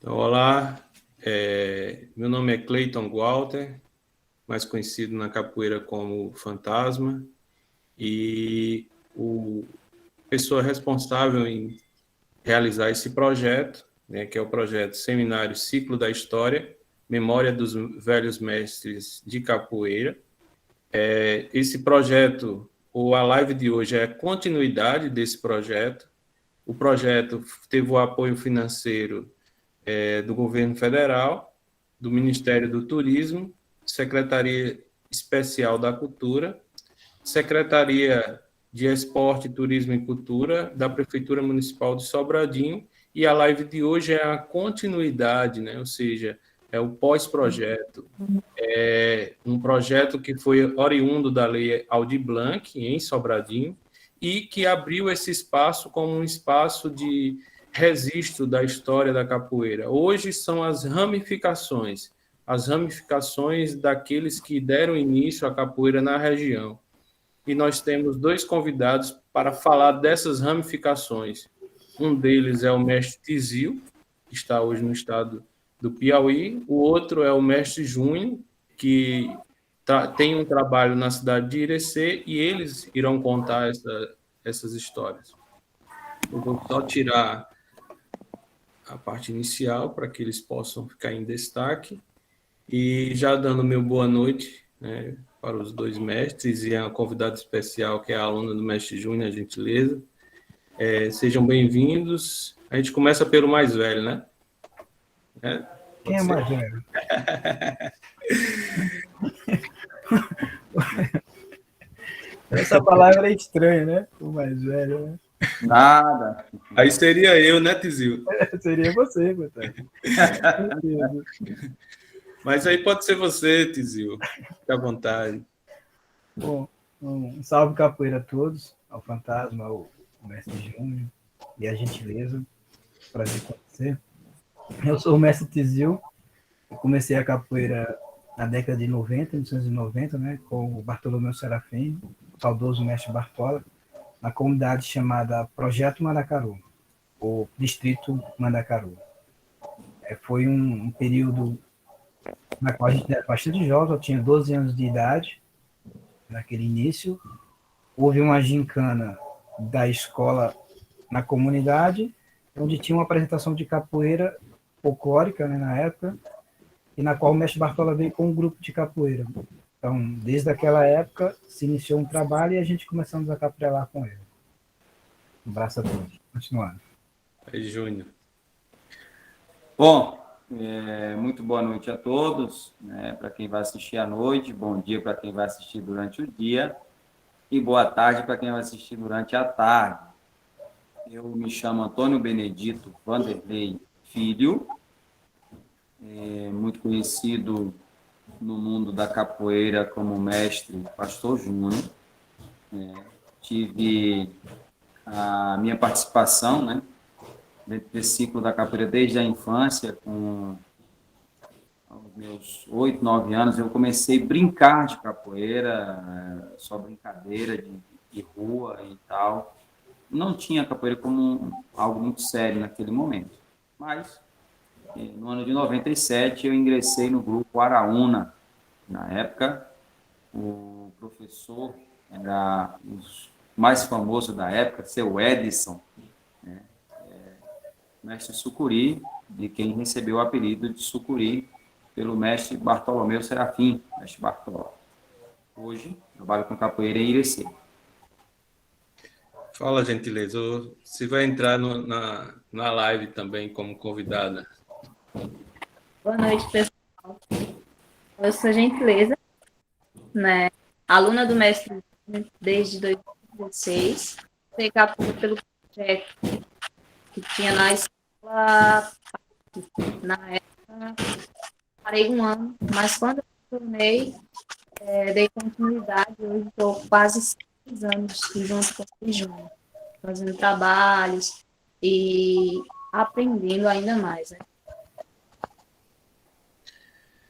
Olá, meu nome é Cleiton Walter, mais conhecido na capoeira como Fantasma, e a pessoa responsável em realizar esse projeto, né, que é o projeto Seminário Ciclo da História, Memória dos Velhos Mestres de Capoeira. Esse projeto, ou a live de hoje, é a continuidade desse projeto. O projeto teve o apoio financeiro do governo federal, do Ministério do Turismo, Secretaria Especial da Cultura, Secretaria de Esporte, Turismo e Cultura da Prefeitura Municipal de Sobradinho, e a live de hoje é a continuidade, né? Ou seja, é o pós-projeto. É um projeto que foi oriundo da Lei Aldir Blanc, em Sobradinho, e que abriu esse espaço como um espaço de registro da história da capoeira. Hoje são as ramificações daqueles que deram início à capoeira na região. E nós temos dois convidados para falar dessas ramificações. Um deles é o mestre Tizil, que está hoje no estado do Piauí. O outro é o mestre Júnior, que tem um trabalho na cidade de Irecê, e eles irão contar essas histórias. Eu vou só tirar a parte inicial para que eles possam ficar em destaque. E já dando meu boa noite, né, para os dois mestres e a convidada especial, que é a aluna do mestre Júnior, a gentileza. Sejam bem-vindos. A gente começa pelo mais velho, né? Quem é mais velho? Essa palavra é estranha, né? O mais velho, né? Nada. Aí seria eu, né, Tizil? Seria você, coitado. Mas aí pode ser você, Tizil. Fique à vontade. Bom, um salve capoeira a todos, ao Fantasma, ao mestre Júnior e a gentileza. Prazer conhecer. Eu sou o mestre Tizil. Eu comecei a capoeira na década de 90, 1990, né, com o Bartolomeu Serafim, o saudoso mestre Bartola, na comunidade chamada Projeto Mandacaru, ou Distrito Mandacaru. Foi um período na qual a gente era bastante jovem, eu tinha 12 anos de idade, naquele início. Houve uma gincana da escola na comunidade, onde tinha uma apresentação de capoeira folclórica, né, na época, e na qual o mestre Bartola veio com um grupo de capoeira. Então, desde aquela época, se iniciou um trabalho e a gente começamos a capoeirar com ele. Um abraço a todos. Continuando. Aí, Júnior. Bom, muito boa noite a todos, né, para quem vai assistir à noite, bom dia para quem vai assistir durante o dia, e boa tarde para quem vai assistir durante a tarde. Eu me chamo Antônio Benedito Vanderlei Filho, muito conhecido no mundo da capoeira como mestre Pastor Júnior. Tive a minha participação, né, dentro desse ciclo da capoeira desde a infância, com meus 8, 9 anos, eu comecei a brincar de capoeira, só brincadeira de rua e tal. Não tinha capoeira como algo muito sério naquele momento. Mas, no ano de 97, eu ingressei no grupo Araúna. Na época, o professor era o mais famoso da época, seu Edson, né? Mestre Sucuri, de quem recebeu o apelido de Sucuri pelo mestre Bartolomeu Serafim, mestre Bartola. Hoje, trabalho com capoeira em Irecê. Fala, gentileza. Você vai entrar na live também como convidada. Boa noite, pessoal. Eu sou Gentileza, né? Aluna do mestre desde 2016. Fui capoeira pelo projeto que tinha na escola. Na época, parei um ano, mas quando eu tornei, dei continuidade. Hoje estou quase 6 anos junto com o Júnior, fazendo trabalhos e aprendendo ainda mais, né?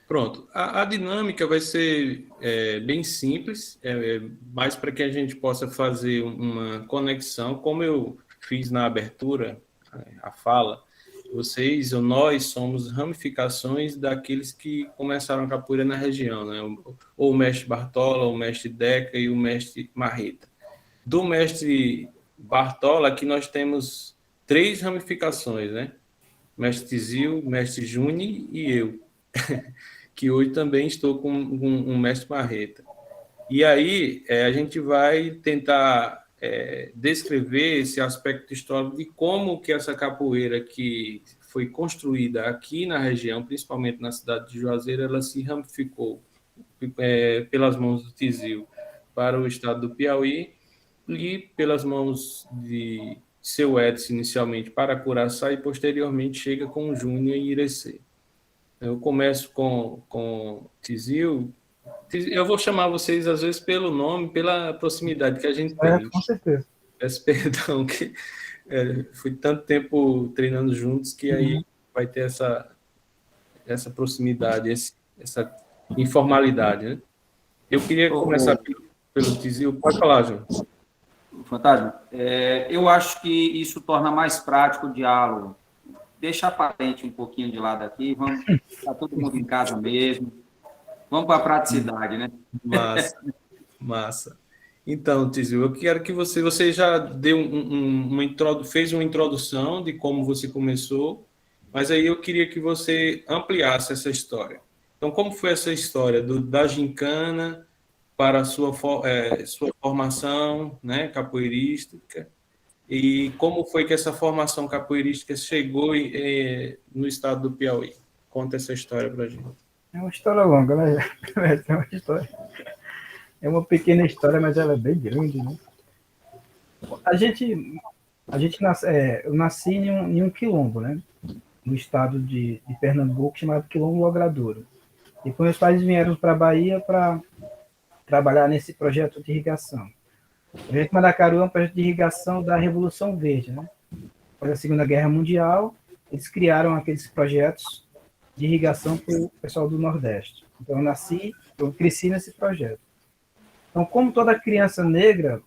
Pronto. A dinâmica vai ser bem simples, mais para que a gente possa fazer uma conexão, como eu fiz na abertura, a fala. vocês ou nós somos ramificações daqueles que começaram a capoeira na região, né? Ou o mestre Bartola, o mestre Deca e o mestre Marreta. Do mestre Bartola, aqui nós temos 3 ramificações, né? Mestre Tizil, mestre Juni e eu, que hoje também estou com um mestre Marreta. E aí a gente vai tentar descrever esse aspecto histórico de como que essa capoeira que foi construída aqui na região, principalmente na cidade de Juazeiro, ela se ramificou pelas mãos do Tizil para o estado do Piauí e pelas mãos de seu Edson, inicialmente para Curaçá, e posteriormente chega com o Júnior e Irecê. Eu começo com Tizil. Eu vou chamar vocês, às vezes, pelo nome, pela proximidade que a gente tem. Com certeza. Peço perdão, que fui tanto tempo treinando juntos que aí vai ter essa proximidade, essa informalidade, né? Eu queria começar pelo Tizil. Pode falar, João. Fantasma, eu acho que isso torna mais prático o diálogo. Deixa a patente um pouquinho de lado aqui, vamos estar todo mundo em casa mesmo. Vamos para a praticidade, né? Massa. Então, Tizil, eu quero que você já deu fez uma introdução de como você começou, mas aí eu queria que você ampliasse essa história. Então, como foi essa história da gincana para a sua formação, né, capoeirística, e como foi que essa formação capoeirística chegou no estado do Piauí? Conta essa história para a gente. É uma história longa, né? É uma história. É uma pequena história, mas ela é bem grande, né? Eu nasci em um quilombo, né? No estado de Pernambuco, chamado Quilombo Logradouro. E quando meus pais vieram para a Bahia para trabalhar nesse projeto de irrigação. O projeto Mandacaru é um projeto de irrigação da Revolução Verde, né? Após a Segunda Guerra Mundial, eles criaram aqueles projetos de irrigação para o pessoal do Nordeste. Então, eu cresci nesse projeto. Então, como toda criança negra,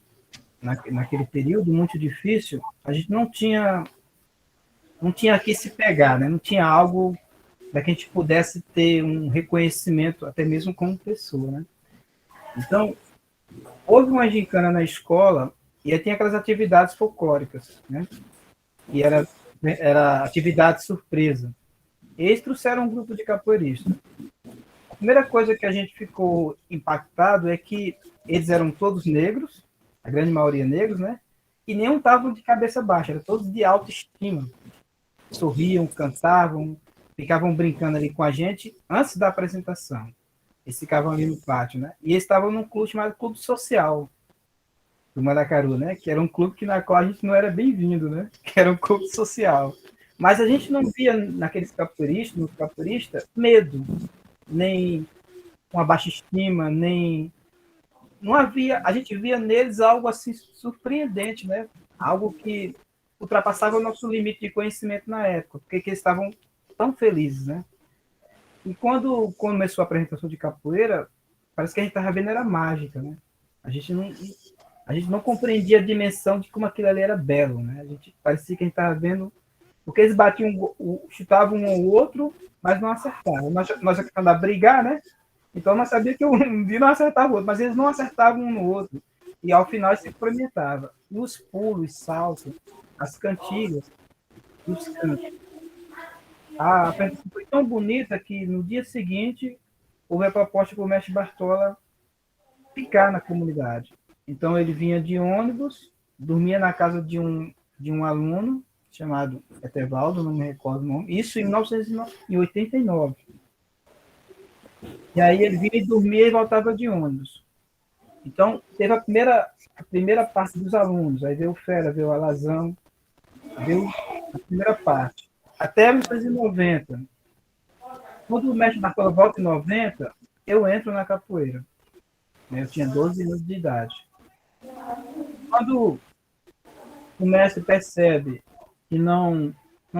naquele período muito difícil, a gente não tinha a que se pegar, né? Não tinha algo para que a gente pudesse ter um reconhecimento, até mesmo como pessoa, né? Então, houve uma gincana na escola e aí tinha aquelas atividades folclóricas, né? E era atividade surpresa. Eles trouxeram um grupo de capoeiristas. A primeira coisa que a gente ficou impactado é que eles eram todos negros, a grande maioria negros, né? E nenhum estavam de cabeça baixa, eram todos de autoestima. Sorriam, cantavam, ficavam brincando ali com a gente antes da apresentação. Eles ficavam ali no pátio, né? E eles estavam num clube chamado Clube Social do Mandacaru, né? Que era um clube na qual a gente não era bem-vindo, né? Que era um clube social. Mas a gente não via naqueles capoeiristas, medo, nem uma baixa estima, nem... Não havia... A gente via neles algo assim surpreendente, né? Algo que ultrapassava o nosso limite de conhecimento na época, porque eles estavam tão felizes, né? E quando começou a apresentação de capoeira, parece que a gente estava vendo era mágica, né? A gente não compreendia a dimensão de como aquilo ali era belo, né? A gente parecia que a gente estava vendo... Porque eles batiam, chutavam um ao outro, mas não acertavam. Nós acabamos a brigar, né? Então nós sabíamos que um dia não acertava o outro, mas eles não acertavam um no outro. E ao final se experimentava. Os pulos, saltos, as cantigas, os cantos. A apresentação foi tão bonita que no dia seguinte houve a proposta para o mestre Bartola ficar na comunidade. Então ele vinha de ônibus, dormia na casa de um aluno chamado Etevaldo, não me recordo o nome, isso em 1989. E aí ele vinha e dormia e voltava de ônibus. Então, teve a primeira parte dos alunos, aí veio o Fera, veio o Alazão, veio a primeira parte. Até 1990. Quando o mestre Bartola volta em 90, eu entro na capoeira. Eu tinha 12 anos de idade. Quando o mestre percebe que não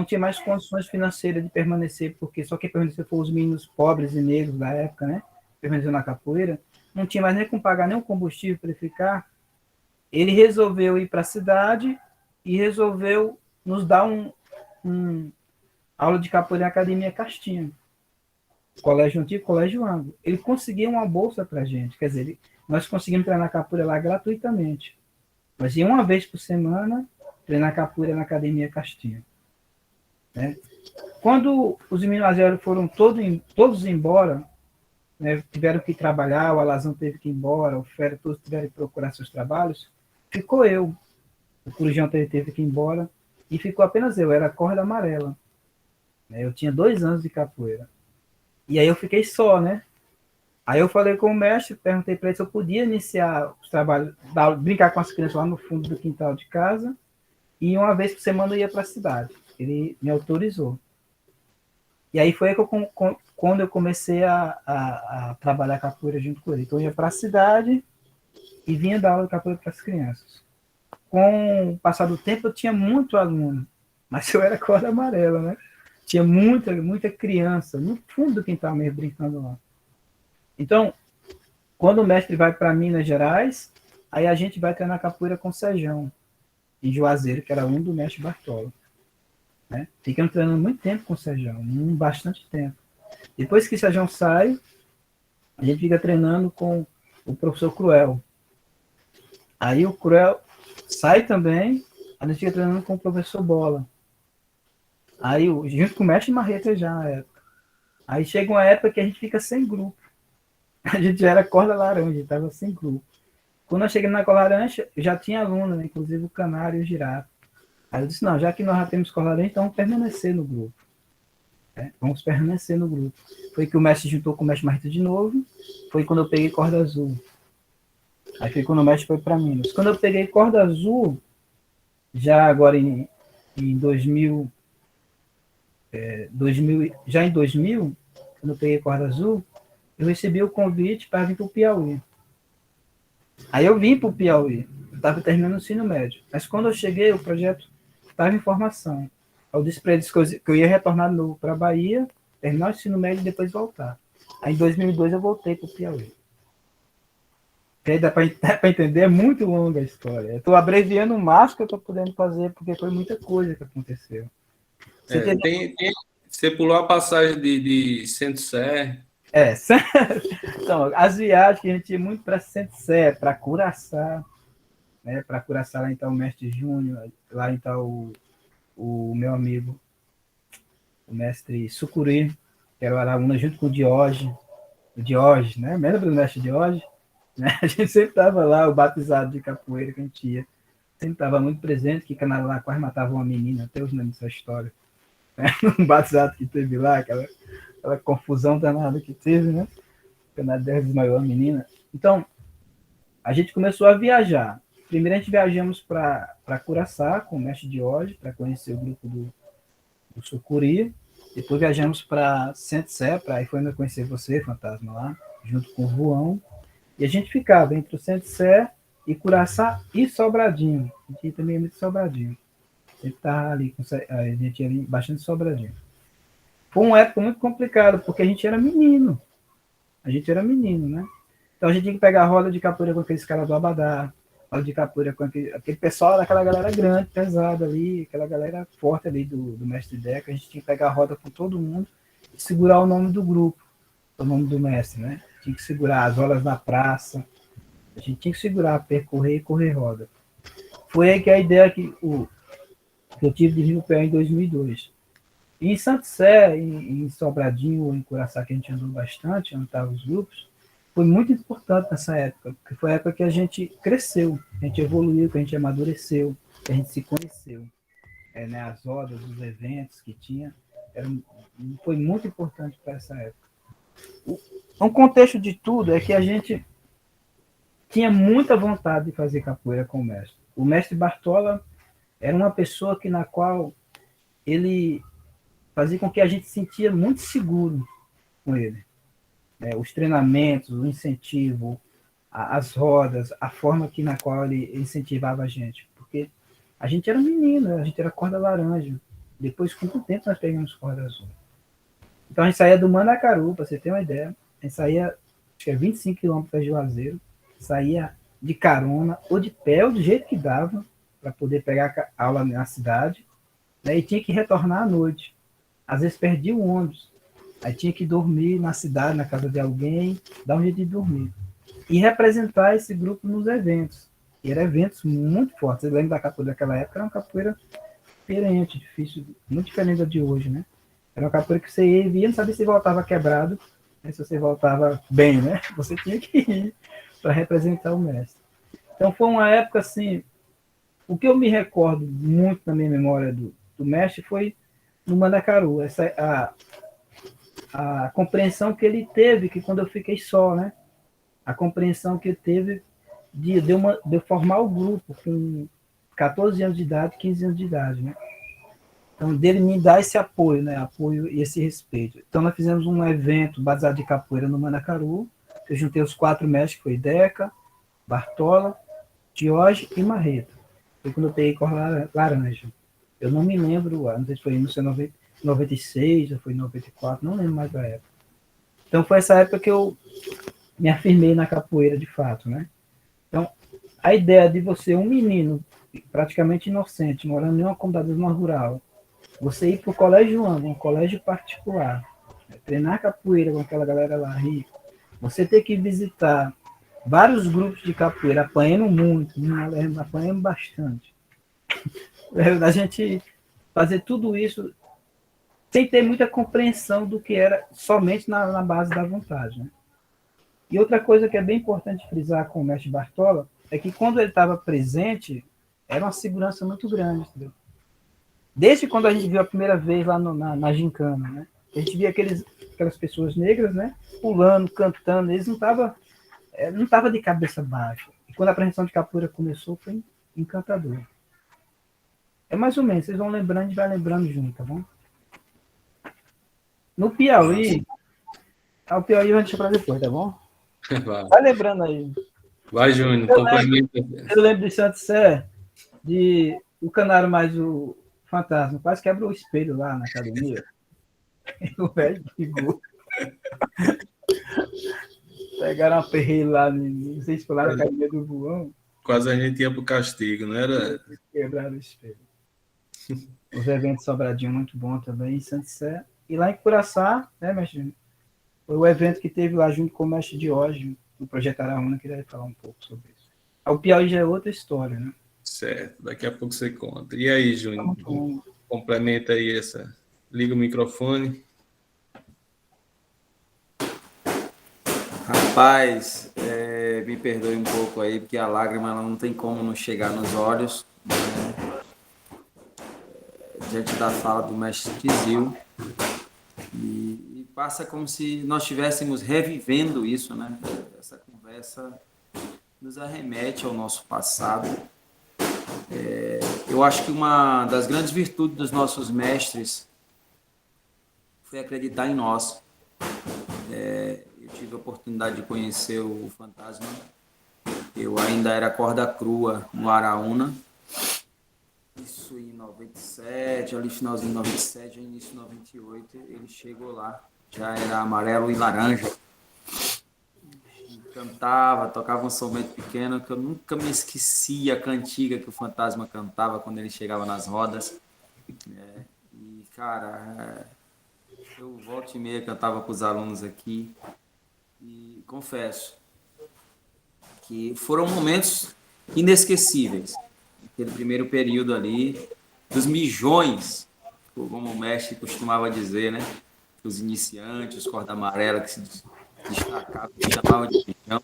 tinha mais condições financeiras de permanecer, porque só quem permaneceu foram os meninos pobres e negros da época, né? Permaneceu na capoeira, não tinha mais nem como pagar nem o combustível para ele ficar. Ele resolveu ir para a cidade e resolveu nos dar aula de capoeira na Academia Castinha, colégio antigo, colégio Anglo. Ele conseguiu uma bolsa para a gente, quer dizer, nós conseguimos treinar capoeira lá gratuitamente. Mas ia uma vez por semana treinar capoeira na Academia Castinha. Né? Quando os meninos mais velhos foram todos embora, né, tiveram que trabalhar, o Alazão teve que ir embora, o Fera, todos tiveram que procurar seus trabalhos, ficou eu. O Corujão teve que ir embora e ficou apenas eu, era a corda amarela. Né? Eu tinha 2 anos de capoeira. E aí eu fiquei só, né? Aí eu falei com o mestre, perguntei para ele se eu podia iniciar os trabalhos, brincar com as crianças lá no fundo do quintal de casa, e uma vez por semana eu ia para a cidade. Ele me autorizou. E aí foi quando eu comecei a trabalhar capoeira junto com ele. Então eu ia para a cidade e vinha dar aula de capoeira para as crianças. Com o passar do tempo eu tinha muito aluno, mas eu era corda amarela, né? Tinha muita criança no fundo do quintal mesmo brincando lá. Então, quando o mestre vai para Minas Gerais, aí a gente vai treinar capoeira com o Sejão, em Juazeiro, que era um do mestre Bartola. Né? Ficamos treinando muito tempo com o Sejão, bastante tempo. Depois que o Sejão sai, a gente fica treinando com o professor Cruel. Aí o Cruel sai também, a gente fica treinando com o professor Bola. Aí, junto com o mestre Marreta já na época. Aí chega uma época que a gente fica sem grupo. A gente já era corda laranja, estava sem grupo. Quando eu cheguei na corda laranja, já tinha aluno, né? Inclusive o Canário e o Girafa. Aí eu disse, não, já que nós já temos corda laranja, então vamos permanecer no grupo. Né? Vamos permanecer no grupo. Foi que o mestre juntou com o mestre Marreta de novo, foi quando eu peguei corda azul. Aí foi quando o mestre foi para Minas. Quando eu peguei corda azul, já agora em 2000, já em 2000, quando eu peguei corda azul, eu recebi o convite para vir para o Piauí. Aí eu vim para o Piauí, eu estava terminando o ensino médio. Mas quando eu cheguei, o projeto estava em formação. Eu disse para eles que eu ia retornar de novo para a Bahia, terminar o ensino médio e depois voltar. Aí em 2002 eu voltei para o Piauí. E aí dá para entender, é muito longa a história. Eu estou abreviando o máximo que eu estou podendo fazer, porque foi muita coisa que aconteceu. Você pulou a passagem de Centro-Sé. Então, as viagens que a gente ia muito para Centro-Sé, para Curaçá, né? Para Curaçá, lá então o mestre Júnior, lá então o meu amigo, o mestre Sucuri, que era o Araúna, junto com o Diógenes, né? Lembra do mestre Diógenes? Né? A gente sempre estava lá, o batizado de capoeira que a gente ia, sempre estava muito presente, que Canadá lá quase matava uma menina, até os nomes dessa história. Né? Um batizado que teve lá, aquela confusão danada que teve, né? O Canadá desmaiou a menina. Então, a gente começou a viajar. Primeiro a gente viajamos para Curaçá com o mestre Diógenes, para conhecer o grupo do Sucuri. Depois viajamos para Centro-Sé, aí foi onde eu conheci você, Fantasma, lá, junto com o João. E a gente ficava entre o Centro-Sé e Curaçá e Sobradinho. A gente também ia muito Sobradinho. A gente estava ali, a gente ia ali bastante Sobradinho. Foi uma época muito complicada, porque a gente era menino. A gente era menino, né? Então a gente tinha que pegar a roda de capoeira com aqueles caras do Abadá, roda de capoeira com aquele pessoal, daquela galera grande, pesada ali, aquela galera forte ali do mestre Deca. A gente tinha que pegar a roda com todo mundo e segurar o nome do grupo, o nome do mestre, né? Tinha que segurar as horas na praça, a gente tinha que segurar, percorrer e correr roda. Foi aí que a ideia que eu tive de vir o pé em 2002. E em Santo Sé, em Sobradinho, em Curaçá, que a gente andou bastante, onde estavam os grupos, foi muito importante nessa época, porque foi a época que a gente cresceu, a gente evoluiu, que a gente amadureceu, que a gente se conheceu. Né, as rodas, os eventos que tinha, foi muito importante para essa época. Um contexto de tudo é que a gente tinha muita vontade de fazer capoeira com o mestre. O mestre Bartola era uma pessoa na qual ele fazia com que a gente se sentia muito seguro com ele. Os treinamentos, o incentivo, as rodas, a forma na qual ele incentivava a gente. Porque a gente era menino, a gente era corda laranja. Depois, com o tempo, nós pegamos corda azul. Então, a gente saía do Mandacaru, para você ter uma ideia. A gente saía, acho que é 25 quilômetros para Juazeiro, saía de carona ou de pé, ou do jeito que dava, para poder pegar a aula na cidade, né, e tinha que retornar à noite. às vezes perdia o ônibus. Aí tinha que dormir na cidade, na casa de alguém, dar um jeito de dormir. E representar esse grupo nos eventos. E eram eventos muito fortes. Eu lembro da capoeira daquela época, era uma capoeira diferente, difícil, muito diferente da de hoje, né? Era uma capoeira que você ia e via, não sabia se voltava quebrado, né? Se você voltava bem, né? Você tinha que ir para representar o mestre. Então foi uma época assim, o que eu me recordo muito na minha memória do mestre foi no Mandacaru, a compreensão que ele teve, que quando eu fiquei só, né? A compreensão que ele teve de eu formar o grupo com 14 anos de idade, 15 anos de idade, né? Então, dele me dar esse apoio, né? Apoio e esse respeito. Então, nós fizemos um evento baseado de capoeira no Mandacaru. Eu juntei os 4 mestres, que foi Deca, Bartola, Jorge e Marreta. Foi quando eu peguei cor laranja. Eu não me lembro, não sei se foi em 96 ou foi em 94, não lembro mais da época. Então, foi essa época que eu me afirmei na capoeira de fato, né? Então, a ideia de você, um menino praticamente inocente, morando em uma comunidade rural, você ir para o Colégio João, um colégio particular, treinar capoeira com aquela galera lá rica, você ter que visitar vários grupos de capoeira, apanhando muito, apanhando bastante. A gente fazer tudo isso sem ter muita compreensão do que era somente na base da vontade, né? E outra coisa que é bem importante frisar com o mestre Bartola é que quando ele estava presente, era uma segurança muito grande, entendeu? Desde quando a gente viu a primeira vez lá na gincana, né? A gente via aquelas pessoas negras, né? Pulando, cantando, eles não tava de cabeça baixa. E quando a apresentação de capoeira começou, foi encantador. É mais ou menos, vocês vão lembrando, a gente vai lembrando junto, tá bom? No Piauí, o Piauí vai deixar para depois, tá bom? Vai lembrando aí. Vai, Júnior, complementa. Eu lembro de Santo Sé, de o Canário mais o Fantasma, quase quebra o espelho lá na academia. O velho brigou. Pegaram uma perreira lá, não sei se foi lá na academia do Voão. Quase a gente ia pro castigo, não era? Quebraram o espelho. Os eventos Sobradinho muito bom também, em Santo Sé. E lá em Curaçá, né, mestre? Foi o evento que teve lá junto com o mestre Diógenes, no Projeto Araúna, que ele vai falar um pouco sobre isso. O Piauí já é outra história, né? Certo, daqui a pouco você conta. E aí, Júnior, Então, complementa aí essa. Liga o microfone. Rapaz, me perdoe um pouco aí, porque a lágrima ela não tem como não chegar nos olhos, né? Diante da fala do mestre Tizil. E passa como se nós estivéssemos revivendo isso, né? Essa conversa nos arremete ao nosso passado. Eu acho que uma das grandes virtudes dos nossos mestres foi acreditar em nós. Eu tive a oportunidade de conhecer o Fantasma. Eu ainda era corda crua no Araúna. Isso em 97, ali finalzinho de 97, início de 98, ele chegou lá. Já era amarelo e laranja. Cantava, tocava um instrumento pequeno, que eu nunca me esquecia a cantiga que o Fantasma cantava quando ele chegava nas rodas. E, cara, eu volta e meia cantava com os alunos aqui. E confesso que foram momentos inesquecíveis. Aquele primeiro período ali, dos mijões, como o mestre costumava dizer, né? Os iniciantes, os corda amarela que se destacavam, que chamavam de mijão,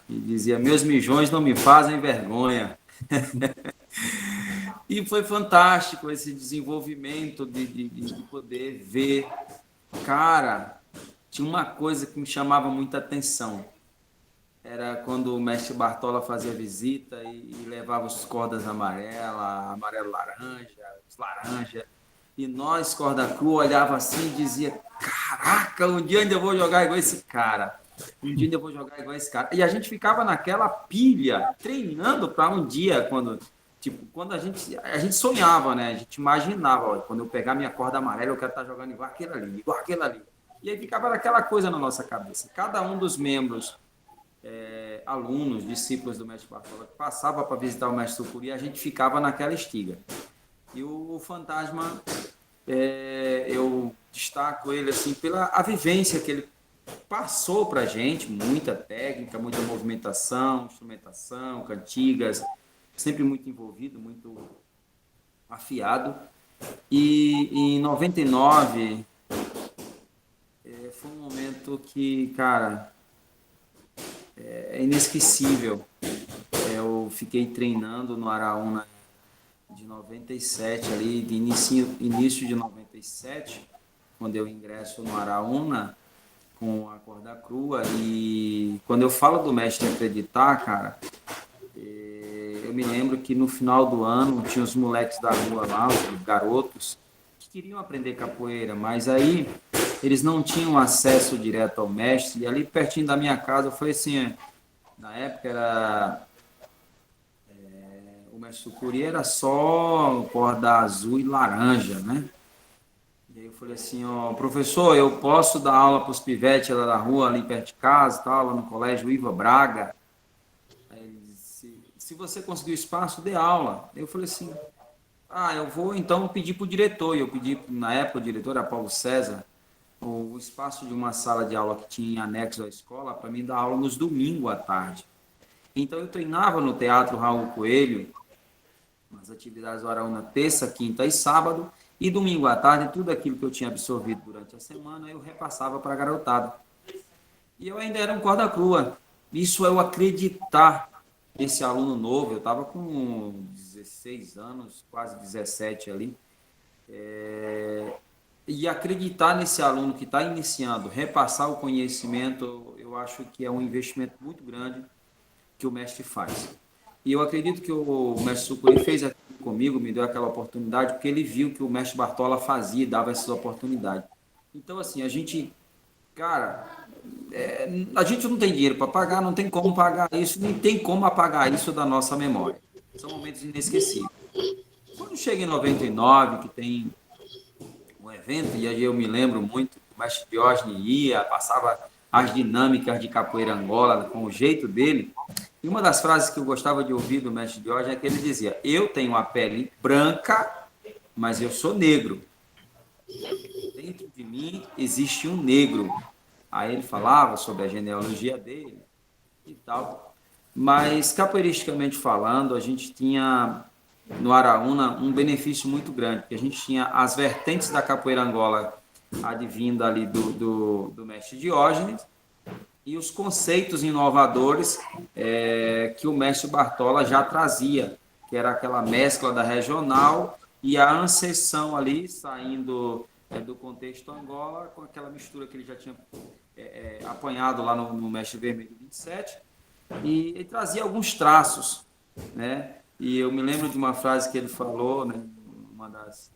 e dizia: meus mijões não me fazem vergonha. E foi fantástico esse desenvolvimento de poder ver. Cara, tinha uma coisa que me chamava muita atenção. Era quando o mestre Bartola fazia visita e levava os cordas amarelo-laranja, os laranja. E nós, corda crua, olhava assim e dizia: caraca, um dia ainda eu vou jogar igual esse cara. Um dia ainda eu vou jogar igual esse cara. E a gente ficava naquela pilha, treinando para um dia, quando a gente sonhava, né? A gente imaginava: olha, quando eu pegar minha corda amarela, eu quero estar jogando igual aquele ali, igual aquele ali. E aí ficava aquela coisa na nossa cabeça. Cada um dos membros, alunos, discípulos do mestre Bartola, que passava para visitar o mestre Sucuri, a gente ficava naquela estiga. E o Fantasma eu destaco ele assim pela a vivência que ele passou para a gente, muita técnica, muita movimentação, instrumentação, cantigas, sempre muito envolvido, muito afiado. E em 99 foi um momento que, cara, é inesquecível. Eu fiquei treinando no Araúna de 97, ali, de início de 97, quando eu ingresso no Araúna com a corda crua. E quando eu falo do mestre acreditar, cara, eu me lembro que no final do ano tinha os moleques da rua lá, os garotos, que queriam aprender capoeira, mas aí eles não tinham acesso direto ao mestre. E ali pertinho da minha casa, foi assim, na época era o mestre Sucuri era só corda azul e laranja, né? E aí eu falei assim, ó, professor, eu posso dar aula para os pivetes lá da rua, ali perto de casa, tal, lá no colégio Iva Braga? Aí ele disse, se você conseguir espaço, dê aula. Eu falei assim, eu vou então pedir para o diretor. E eu pedi, na época, o diretor era Paulo César, o espaço de uma sala de aula que tinha em anexo à escola para mim dar aula nos domingos à tarde. Então eu treinava no Teatro Raul Coelho, nas atividades do Araúna, terça, quinta e sábado, e domingo à tarde, tudo aquilo que eu tinha absorvido durante a semana, eu repassava para a garotada. E eu ainda era um corda crua. Isso é eu acreditar nesse aluno novo. Eu estava com 16 anos, quase 17 ali. E acreditar nesse aluno que está iniciando, repassar o conhecimento, eu acho que é um investimento muito grande que o mestre faz. E eu acredito que o mestre Sucuri fez aquilo comigo, me deu aquela oportunidade, porque ele viu que o mestre Bartola fazia e dava essas oportunidades. Então, assim, a gente, cara, a gente não tem dinheiro para pagar, não tem como pagar isso, nem tem como apagar isso da nossa memória. São momentos inesquecíveis. Quando chega em 99, que tem um evento, e aí eu me lembro muito, o mestre Diógenes ia, passava as dinâmicas de capoeira Angola com o jeito dele. E uma das frases que eu gostava de ouvir do mestre Diógenes é que ele dizia, eu tenho a pele branca, mas eu sou negro. Dentro de mim existe um negro. Aí ele falava sobre a genealogia dele e tal. Mas, capoeiristicamente falando, a gente tinha no Araúna um benefício muito grande, porque a gente tinha as vertentes da capoeira Angola advinda ali do mestre Diógenes, e os conceitos inovadores que o mestre Bartola já trazia, que era aquela mescla da regional e a ancestão ali, saindo do contexto Angola, com aquela mistura que ele já tinha apanhado lá no Mestre Vermelho 27, e ele trazia alguns traços, né? E eu me lembro de uma frase que ele falou, né, numa das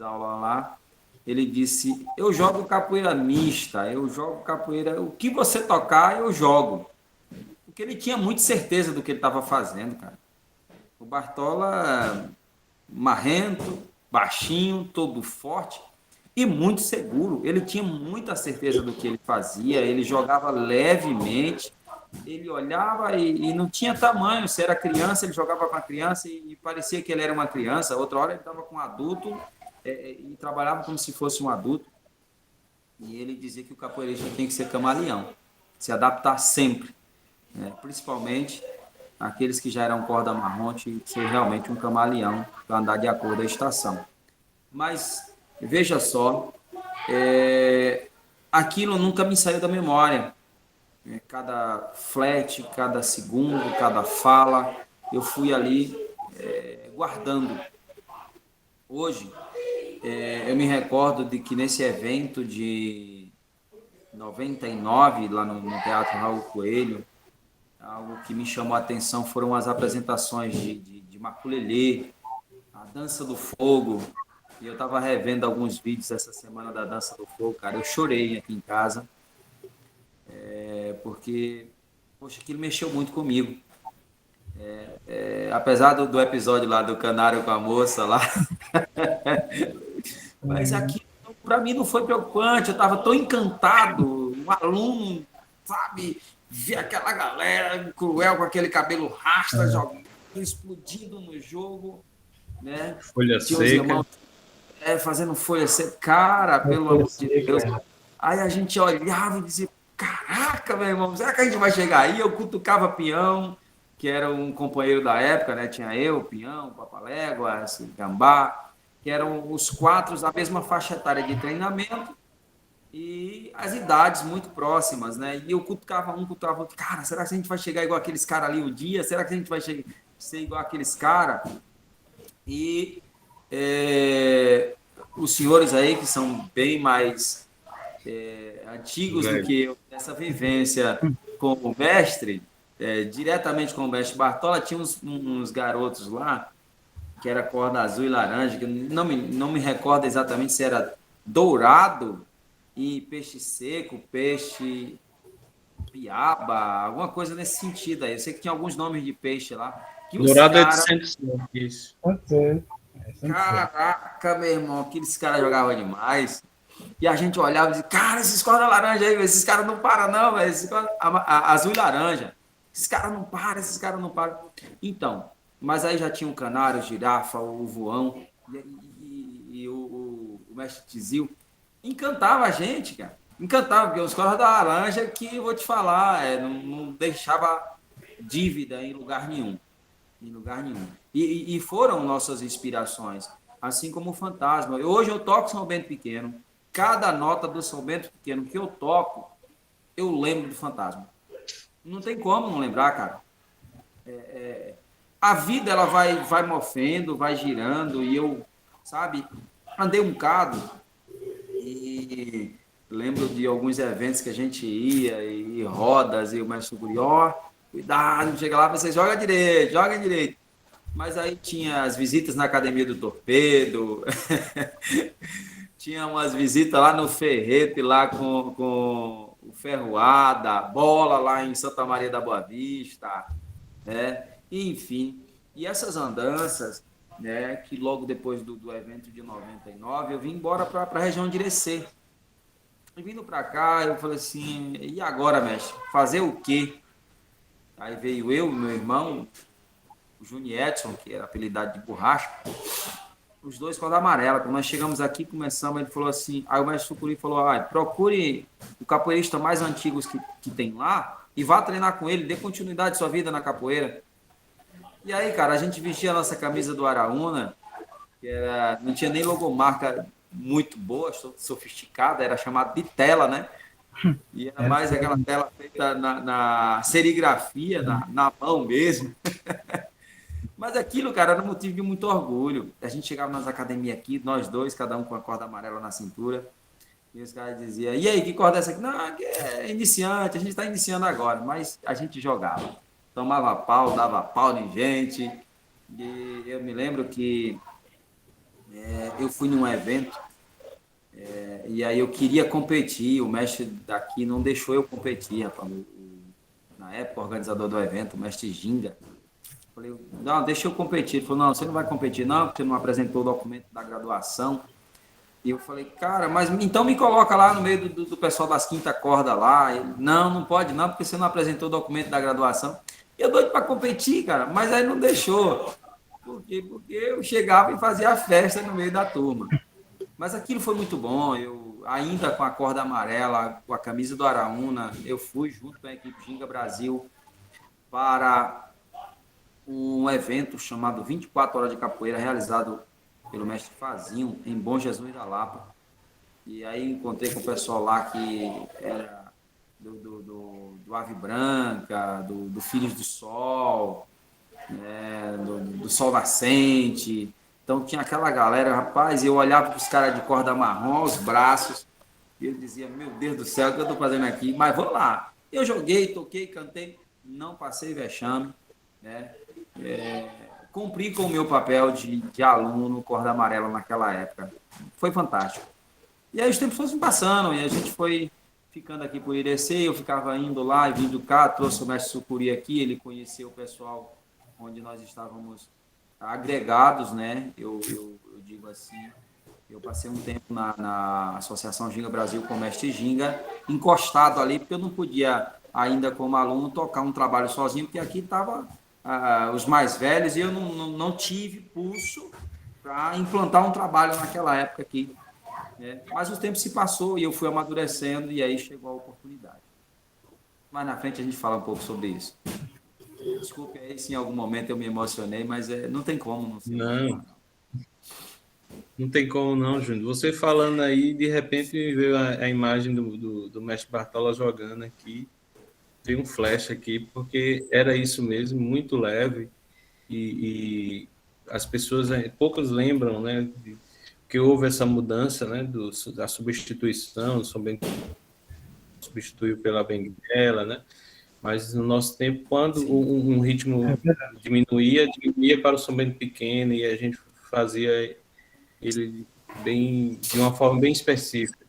aulas lá. Ele disse, eu jogo capoeira mista, eu jogo capoeira, o que você tocar, eu jogo. Porque ele tinha muita certeza do que ele estava fazendo, cara. O Bartola, marrento, baixinho, todo forte e muito seguro. Ele tinha muita certeza do que ele fazia, ele jogava levemente, ele olhava e não tinha tamanho. Se era criança, ele jogava com a criança e parecia que ele era uma criança. Outra hora ele estava com um adulto, e trabalhava como se fosse um adulto. E ele dizia que o capoeirista tem que ser camaleão, se adaptar sempre, né? Principalmente aqueles que já eram corda marrom, tinha que ser realmente um camaleão para andar de acordo com a estação. Mas veja só, aquilo nunca me saiu da memória. Cada flat, cada segundo, cada fala, eu fui ali guardando. Hoje, eu me recordo de que nesse evento de 99, lá no Teatro Raul Coelho, algo que me chamou a atenção foram as apresentações de Maculelê, a Dança do Fogo. E eu estava revendo alguns vídeos essa semana da Dança do Fogo, cara. Eu chorei aqui em casa, porque, poxa, aquilo mexeu muito comigo. Apesar do episódio lá do canário com a moça lá, mas aqui para mim não foi preocupante. Eu estava tão encantado, um aluno, sabe, ver aquela galera cruel com aquele cabelo rasta, jogando, explodindo no jogo, né? Folha Tinha seca. os irmãos, fazendo folha seca. Cara, pelo amor de Deus. Aí a gente olhava e dizia, caraca, meu irmão, será que a gente vai chegar aí? Eu cutucava Peão, que era um companheiro da época, né? Tinha eu, Peão, Papalégua, Gambá, que eram os 4 da mesma faixa etária de treinamento e as idades muito próximas, né? E eu cutucava outro. Cara, será que a gente vai chegar igual aqueles caras ali um dia? Será que a gente vai ser igual aqueles caras? E os senhores aí, que são bem mais antigos do que eu, nessa vivência com o mestre, diretamente com o mestre Bartola, tinha uns garotos lá, que era corda azul e laranja, que não me recordo exatamente se era dourado e peixe seco, peixe piaba, alguma coisa nesse sentido aí. Eu sei que tinha alguns nomes de peixe lá. Que Dourado é de 105, isso. Caraca, meu irmão, aqueles caras jogavam demais. E a gente olhava e dizia, cara, esses corda laranja aí, esses caras não param não, velho. Azul e laranja. Esses caras não param. Então, mas aí já tinha o canário, o girafa, o voão e o mestre Tizil. Encantava a gente, cara. Encantava, porque os cordas da laranja que eu vou te falar, não deixava dívida em lugar nenhum. E foram nossas inspirações, assim como o Fantasma. Hoje eu toco São Bento Pequeno. Cada nota do São Bento Pequeno que eu toco, eu lembro do Fantasma. Não tem como não lembrar, cara. A vida, ela vai mofendo, vai girando, e eu, sabe, andei um bocado e lembro de alguns eventos que a gente ia, e rodas, e o mestre Gurió, cuidado, chega lá, você joga direito. Mas aí tinha as visitas na Academia do Torpedo, tinha umas visitas lá no Ferrete, lá com o Ferroada, bola lá em Santa Maria da Boa Vista, né? Enfim, e essas andanças, né, que logo depois do evento de 99, eu vim embora para a região de Irecê. E vindo para cá, eu falei assim, e agora, mestre? Fazer o quê? Aí veio eu, meu irmão, o Juni Edson, que era apelidado de Borracha, os dois com a amarela. Quando nós chegamos aqui, começamos, ele falou assim, aí o mestre Sucuri falou, procure o capoeirista mais antigo que tem lá e vá treinar com ele, dê continuidade à sua vida na capoeira. E aí, cara, a gente vestia a nossa camisa do Araúna, que não tinha nem logomarca muito boa, sofisticada, era chamada de tela, né? E era mais aquela tela feita na serigrafia, na mão mesmo. Mas aquilo, cara, era um motivo de muito orgulho. A gente chegava nas academias aqui, nós dois, cada um com a corda amarela na cintura, e os caras diziam, e aí, que corda é essa aqui? Não, que é iniciante, a gente está iniciando agora, mas a gente jogava. Tomava pau, dava pau em gente. E eu me lembro que eu fui num evento e aí eu queria competir. O mestre daqui não deixou eu competir, rapaz. Na época, o organizador do evento, o mestre Ginga. Falei, não, deixa eu competir. Ele falou, não, você não vai competir não, porque você não apresentou o documento da graduação. E eu falei, cara, mas então me coloca lá no meio do pessoal das quinta corda lá. Ele, não pode não, porque você não apresentou o documento da graduação. Eu doido para competir, cara, mas aí não deixou. Por quê? Porque eu chegava e fazia a festa no meio da turma. Mas aquilo foi muito bom. Eu, ainda com a corda amarela, com a camisa do Araúna, eu fui junto com a equipe Ginga Brasil para um evento chamado 24 Horas de Capoeira, realizado pelo mestre Fazinho, em Bom Jesus da Lapa. E aí encontrei com o pessoal lá que era do Ave Branca, do Filhos do Sol, né, do Sol Nascente. Então tinha aquela galera, rapaz, e eu olhava para os caras de corda marrom, os braços, e eu dizia, meu Deus do céu, o que eu estou fazendo aqui? Mas vou lá. Eu joguei, toquei, cantei, não passei vexame, né? Cumpri com o meu papel de aluno corda amarela naquela época. Foi fantástico. E aí os tempos foram passando, e a gente foi ficando aqui por Irecê, eu ficava indo lá e vindo cá, trouxe o mestre Sucuri aqui, ele conheceu o pessoal onde nós estávamos agregados, né? Eu digo assim, eu passei um tempo na Associação Ginga Brasil com o mestre Ginga, encostado ali, porque eu não podia ainda como aluno tocar um trabalho sozinho, porque aqui estava os mais velhos e eu não tive pulso para implantar um trabalho naquela época aqui. Né? Mas o tempo se passou e eu fui amadurecendo e aí chegou a oportunidade. Mais na frente a gente fala um pouco sobre isso. Desculpe aí se em algum momento eu me emocionei, mas não tem como não se emocionar. Não, não tem como não, Júnior. Você falando aí, de repente me veio a imagem do mestre Bartola jogando aqui. Veio um flash aqui, porque era isso mesmo, muito leve. E as pessoas, poucas lembram, né, que houve essa mudança, né, da substituição, o São Bento substituiu pela Benguela, né, mas no nosso tempo, quando um ritmo diminuía para o São Bento pequeno e a gente fazia ele de uma forma bem específica.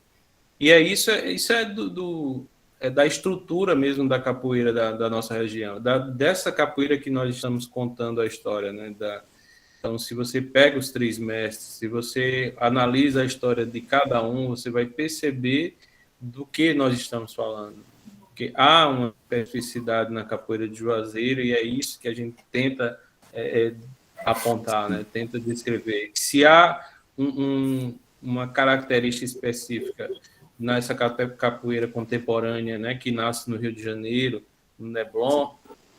E isso é é da estrutura mesmo da capoeira da nossa região, dessa capoeira que nós estamos contando a história, né? Então, se você pega os três mestres, se você analisa a história de cada um, você vai perceber do que nós estamos falando. Porque há uma especificidade na capoeira de Juazeiro e é isso que a gente tenta apontar, né? Tenta descrever. Se há uma característica específica nessa capoeira contemporânea, né, que nasce no Rio de Janeiro, no Leblon,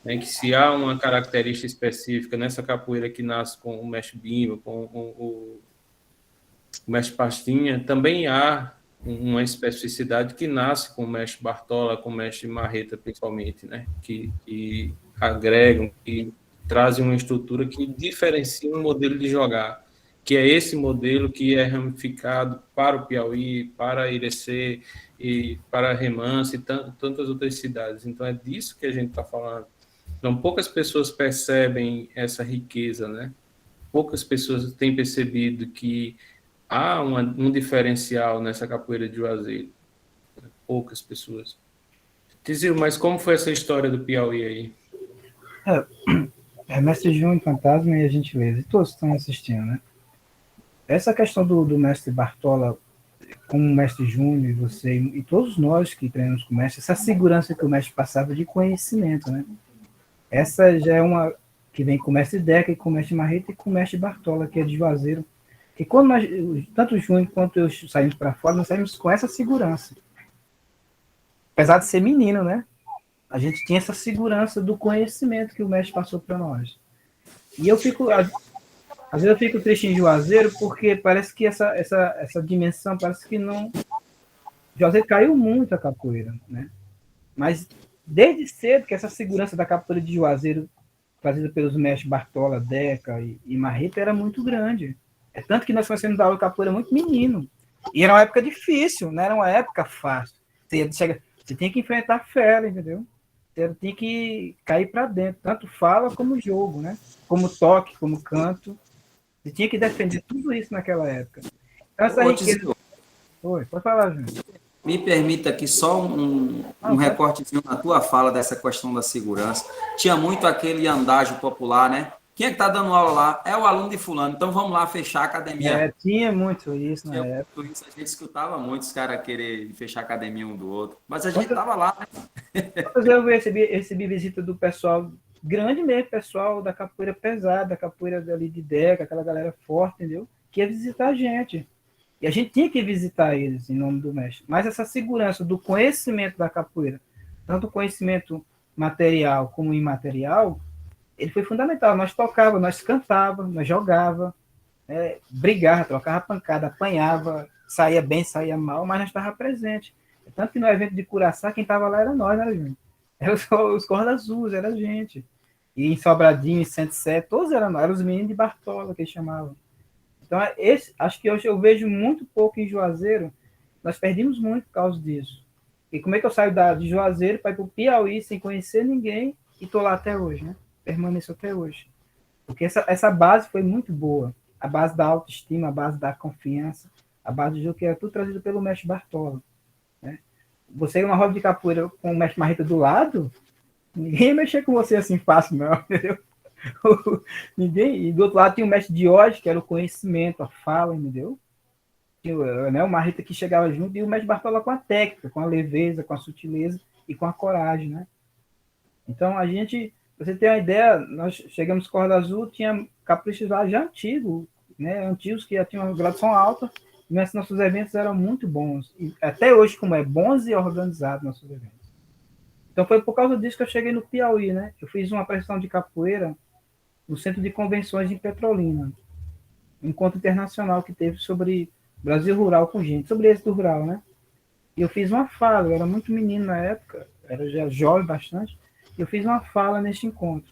né, que se há uma característica específica nessa capoeira que nasce com o mestre Bimba, com o mestre Pastinha, também há uma especificidade que nasce com o mestre Bartola, com o mestre Marreta, principalmente, né, que agregam, que trazem uma estrutura que diferencia um modelo de jogar, que é esse modelo que é ramificado para o Piauí, para Irecê, e para Remanso e tantas outras cidades. Então, é disso que a gente está falando. Então, poucas pessoas percebem essa riqueza, né? Poucas pessoas têm percebido que há um diferencial nessa capoeira de Juazeiro. Poucas pessoas. Tizil, mas como foi essa história do Piauí aí? Mestre Júnior, Fantasma e a Gentileza, e todos estão assistindo, né? Essa questão do mestre Bartola, como o mestre Júnior e você, e todos nós que treinamos com o mestre, essa segurança que o mestre passava de conhecimento, né? Essa já é uma que vem com o mestre Deca, e com o mestre Marreta e com o mestre Bartola, que é de Juazeiro. E quando nós, tanto o Júnior quanto eu saímos para fora, nós saímos com essa segurança. Apesar de ser menino, né? A gente tinha essa segurança do conhecimento que o mestre passou para nós. E eu fico, às vezes eu fico triste em Juazeiro, porque parece que essa dimensão, parece que não... Juazeiro caiu muito a capoeira, né? Mas desde cedo que essa segurança da capoeira de Juazeiro, trazida pelos mestres Bartola, Deca e Marreta, era muito grande. É tanto que nós começamos a dar aula de capoeira muito menino. E era uma época difícil, não era uma época fácil. Você tinha que enfrentar a fera, entendeu? Você tinha que cair para dentro, tanto fala como jogo, né? Como toque, como canto. Você tinha que defender tudo isso naquela época. Então, essa riqueza... Oi, pode falar, gente. Me permita aqui só um recortezinho na tua fala dessa questão da segurança. Tinha muito aquele andajo popular, né? Quem é que está dando aula lá? É o aluno de fulano. Então vamos lá fechar a academia. Tinha muito isso na época. Isso, a gente escutava muito os caras querer fechar a academia um do outro. Mas a gente estava lá, né? Eu recebi visita do pessoal, grande mesmo, pessoal da capoeira pesada, da capoeira ali de Deca, aquela galera forte, entendeu? Que ia visitar a gente. E a gente tinha que visitar eles em nome do mestre. Mas essa segurança do conhecimento da capoeira, tanto o conhecimento material como imaterial, ele foi fundamental. Nós tocava, nós cantava, nós jogava, brigava, trocava pancada, apanhava, saía bem, saía mal, mas nós estávamos presentes. Tanto que no evento de Curaçá, quem estava lá era nós, né, Júnior? Era os cordas azuis, era a gente. E em Sobradinho, em 107, todos eram nós, eram os meninos de Bartola que eles chamavam. Então, acho que hoje eu vejo muito pouco em Juazeiro, nós perdemos muito por causa disso. E como é que eu saio de Juazeiro para ir para o Piauí sem conhecer ninguém e estou lá até hoje, né? Permaneço até hoje. Porque essa base foi muito boa. A base da autoestima, a base da confiança, a base do jogo que era tudo trazido pelo mestre Bartola. Né? Você numa roda de capoeira com o mestre Marreta do lado, ninguém ia mexer com você assim fácil, não, entendeu? Ninguém. E do outro lado tinha o mestre Diógenes, que era o conhecimento, a fala, entendeu? Tinha, né, o Marreta que chegava junto, e o mestre Bartola com a técnica, com a leveza, com a sutileza e com a coragem, né? Então, você tem uma ideia, nós chegamos com Corda Azul, tinha caprichos lá já antigo, né, antigos que já tinham uma graduação alta, mas nossos eventos eram muito bons. E até hoje, como é, bons e organizados nossos eventos. Então foi por causa disso que eu cheguei no Piauí, né? Eu fiz uma apresentação de capoeira no Centro de Convenções de Petrolina, um encontro internacional que teve sobre Brasil rural com gente, sobre êxito rural, né? E eu fiz uma fala, eu era muito menino na época, era já jovem bastante, e eu fiz uma fala neste encontro.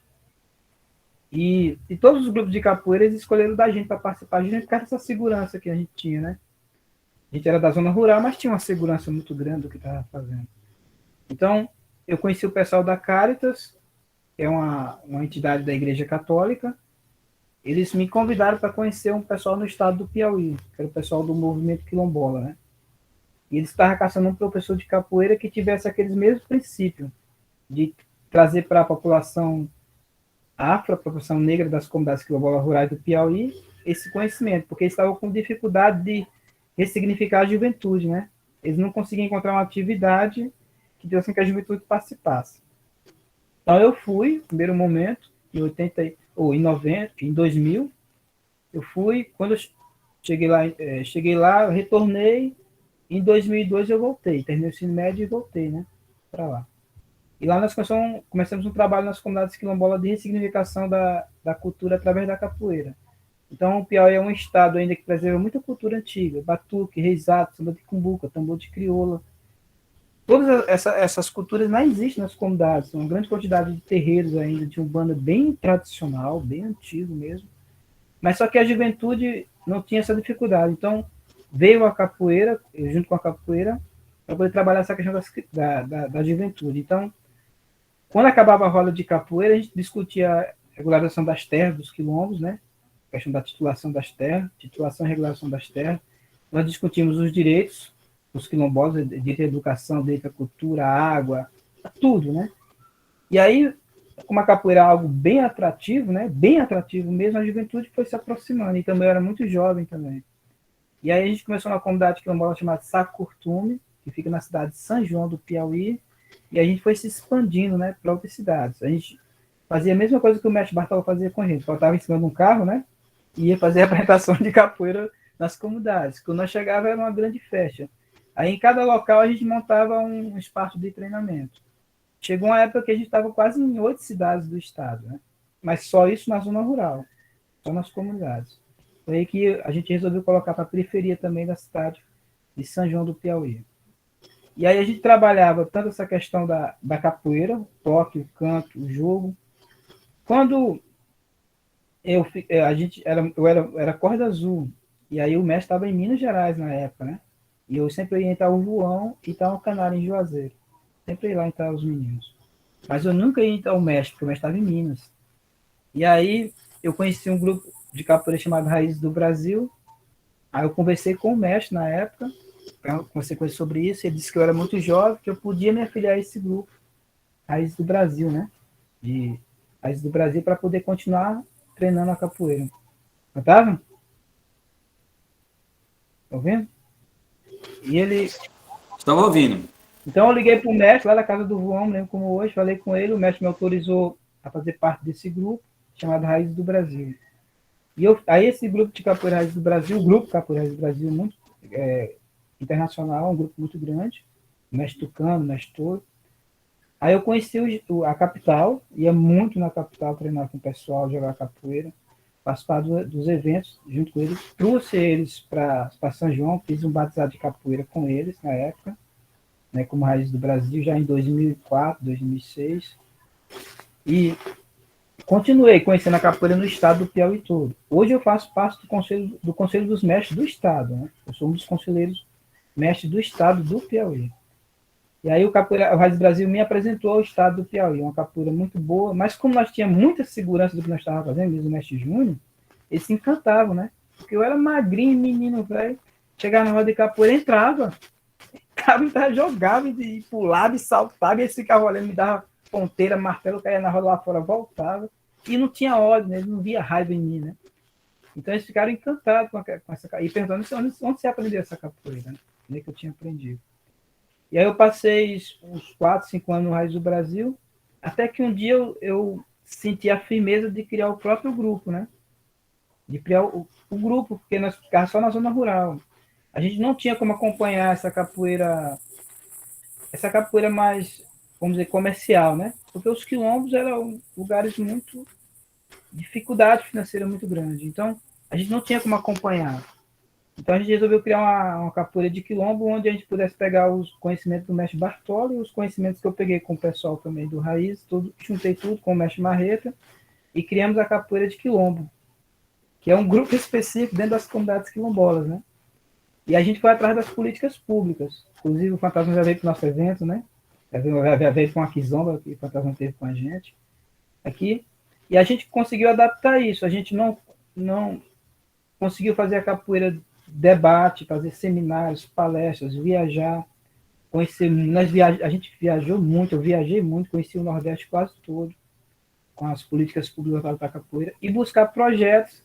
E todos os grupos de capoeira eles escolheram da gente para participar, a gente por causa dessa segurança que a gente tinha, né? A gente era da zona rural, mas tinha uma segurança muito grande do que estava fazendo. Então, eu conheci o pessoal da Caritas, que é uma entidade da Igreja Católica. Eles me convidaram para conhecer um pessoal no estado do Piauí, que era o pessoal do movimento quilombola, né? E eles estavam caçando um professor de capoeira que tivesse aqueles mesmos princípios de trazer para a população afro, a população negra das comunidades quilombolas rurais do Piauí, esse conhecimento, porque eles estavam com dificuldade de ressignificar a juventude, né? Eles não conseguiam encontrar uma atividade que desse que a juventude participasse. Então eu fui, no primeiro momento, em 80 ou em 90, em 2000, eu fui, quando eu cheguei lá, eu retornei, em 2002 eu voltei, terminei o ensino médio e voltei, né, para lá. E lá nós começamos um trabalho nas comunidades quilombolas de ressignificação da cultura através da capoeira. Então, o Piauí é um estado ainda que preserva muita cultura antiga, batuque, reisato, samba de cumbuca, tambor de crioula. Todas essas culturas não existem nas comunidades, uma grande quantidade de terreiros ainda, de umbanda bem tradicional, bem antigo mesmo. Mas só que a juventude não tinha essa dificuldade. Então, veio a capoeira, junto com a capoeira, para poder trabalhar essa questão da juventude. Então, quando acabava a roda de capoeira, a gente discutia a regularização das terras dos quilombos, né? A questão da titulação das terras, titulação e regulação das terras. Nós discutimos os direitos dos quilombolas, direito à educação, direito à cultura, à água, a tudo, né? E aí, como a capoeira é algo bem atrativo, né? Bem atrativo mesmo, a juventude foi se aproximando. E também eu era muito jovem também. E aí a gente começou numa comunidade quilombola chamada Sacurtume, que fica na cidade de São João do Piauí, e a gente foi se expandindo, né, para outras cidades. A gente fazia a mesma coisa que o mestre Bartol fazia com a gente, faltava em cima de um carro, né, e ia fazer a apresentação de capoeira nas comunidades. Quando nós chegava era uma grande festa. Aí em cada local a gente montava um espaço de treinamento. Chegou uma época que a gente estava quase em 8 cidades do estado, né, mas só isso na zona rural, só nas comunidades. Foi aí que a gente resolveu colocar para a periferia também da cidade de São João do Piauí. E aí a gente trabalhava tanto essa questão da capoeira, o toque, o canto, o jogo. Quando eu era corda azul, e aí o mestre estava em Minas Gerais na época, né? E eu sempre ia em Itaúvoão e Itaúcanário em Juazeiro. Sempre ia lá entrar os meninos. Mas eu nunca ia entrar o mestre, porque o mestre estava em Minas. E aí eu conheci um grupo de capoeira chamado Raízes do Brasil. Aí eu conversei com o mestre na época, conversei com ele sobre isso, ele disse que eu era muito jovem, que eu podia me afiliar a esse grupo, Raízes do Brasil, né? De Raízes do Brasil, para poder continuar treinando a capoeira. Não Tá ouvindo? E ele... Estava ouvindo. Então eu liguei para o mestre lá da casa do João, lembro como hoje, falei com ele, o mestre me autorizou a fazer parte desse grupo, chamado Raízes do Brasil. E aí esse grupo de capoeira Raízes do Brasil, o grupo Capoeira Raízes do Brasil, muito internacional, um grupo muito grande, mestre Tucano, mestre Toro. Aí eu conheci a capital, ia muito na capital treinar com o pessoal, jogar capoeira, participar dos eventos junto com eles, trouxe eles para São João, fiz um batizado de capoeira com eles na época, né, como Raízes do Brasil, já em 2004, 2006, e continuei conhecendo a capoeira no estado do Piauí todo. Hoje eu faço parte do Conselho dos Mestres do estado, né? Eu sou um dos conselheiros mestres do estado do Piauí. E aí o Raízes do Brasil me apresentou ao estado do Piauí, uma capoeira muito boa, mas como nós tínhamos muita segurança do que nós estávamos fazendo, mesmo o mestre Júnior, eles se encantavam, né? Porque eu era magrinho, menino velho, chegava na roda de capoeira, entrava, jogava, e pulava, e saltava, e eles ficavam olhando, me dava ponteira, martelo, caía na roda lá fora, voltava, e não tinha ódio, né? Eles não via raiva em mim, né? Então eles ficaram encantados com essa capoeira, e perguntando onde você aprendeu essa capoeira, né? Nem que eu tinha aprendido. E aí eu passei uns 4, 5 anos no Raízes do Brasil, até que um dia eu senti a firmeza de criar o próprio grupo, né? de criar o grupo, porque nós ficávamos só na zona rural. A gente não tinha como acompanhar essa capoeira mais, vamos dizer, comercial, né? Porque os quilombos eram lugares muito, dificuldade financeira muito grande. Então, a gente não tinha como acompanhar. Então, a gente resolveu criar uma capoeira de quilombo, onde a gente pudesse pegar os conhecimentos do mestre Bartolo e os conhecimentos que eu peguei com o pessoal também do Raiz, tudo, juntei tudo com o mestre Marreta, e criamos a capoeira de quilombo, que é um grupo específico dentro das comunidades quilombolas, né? E a gente foi atrás das políticas públicas. Inclusive, o Fantasma já veio para o nosso evento, né? Já veio com a Kizomba, que o Fantasma teve com a gente aqui. E a gente conseguiu adaptar isso. A gente não conseguiu fazer a capoeira debate, fazer seminários, palestras, viajar, conhecer. A gente viajou muito, eu viajei muito, conheci o Nordeste quase todo, com as políticas públicas para a capoeira, e buscar projetos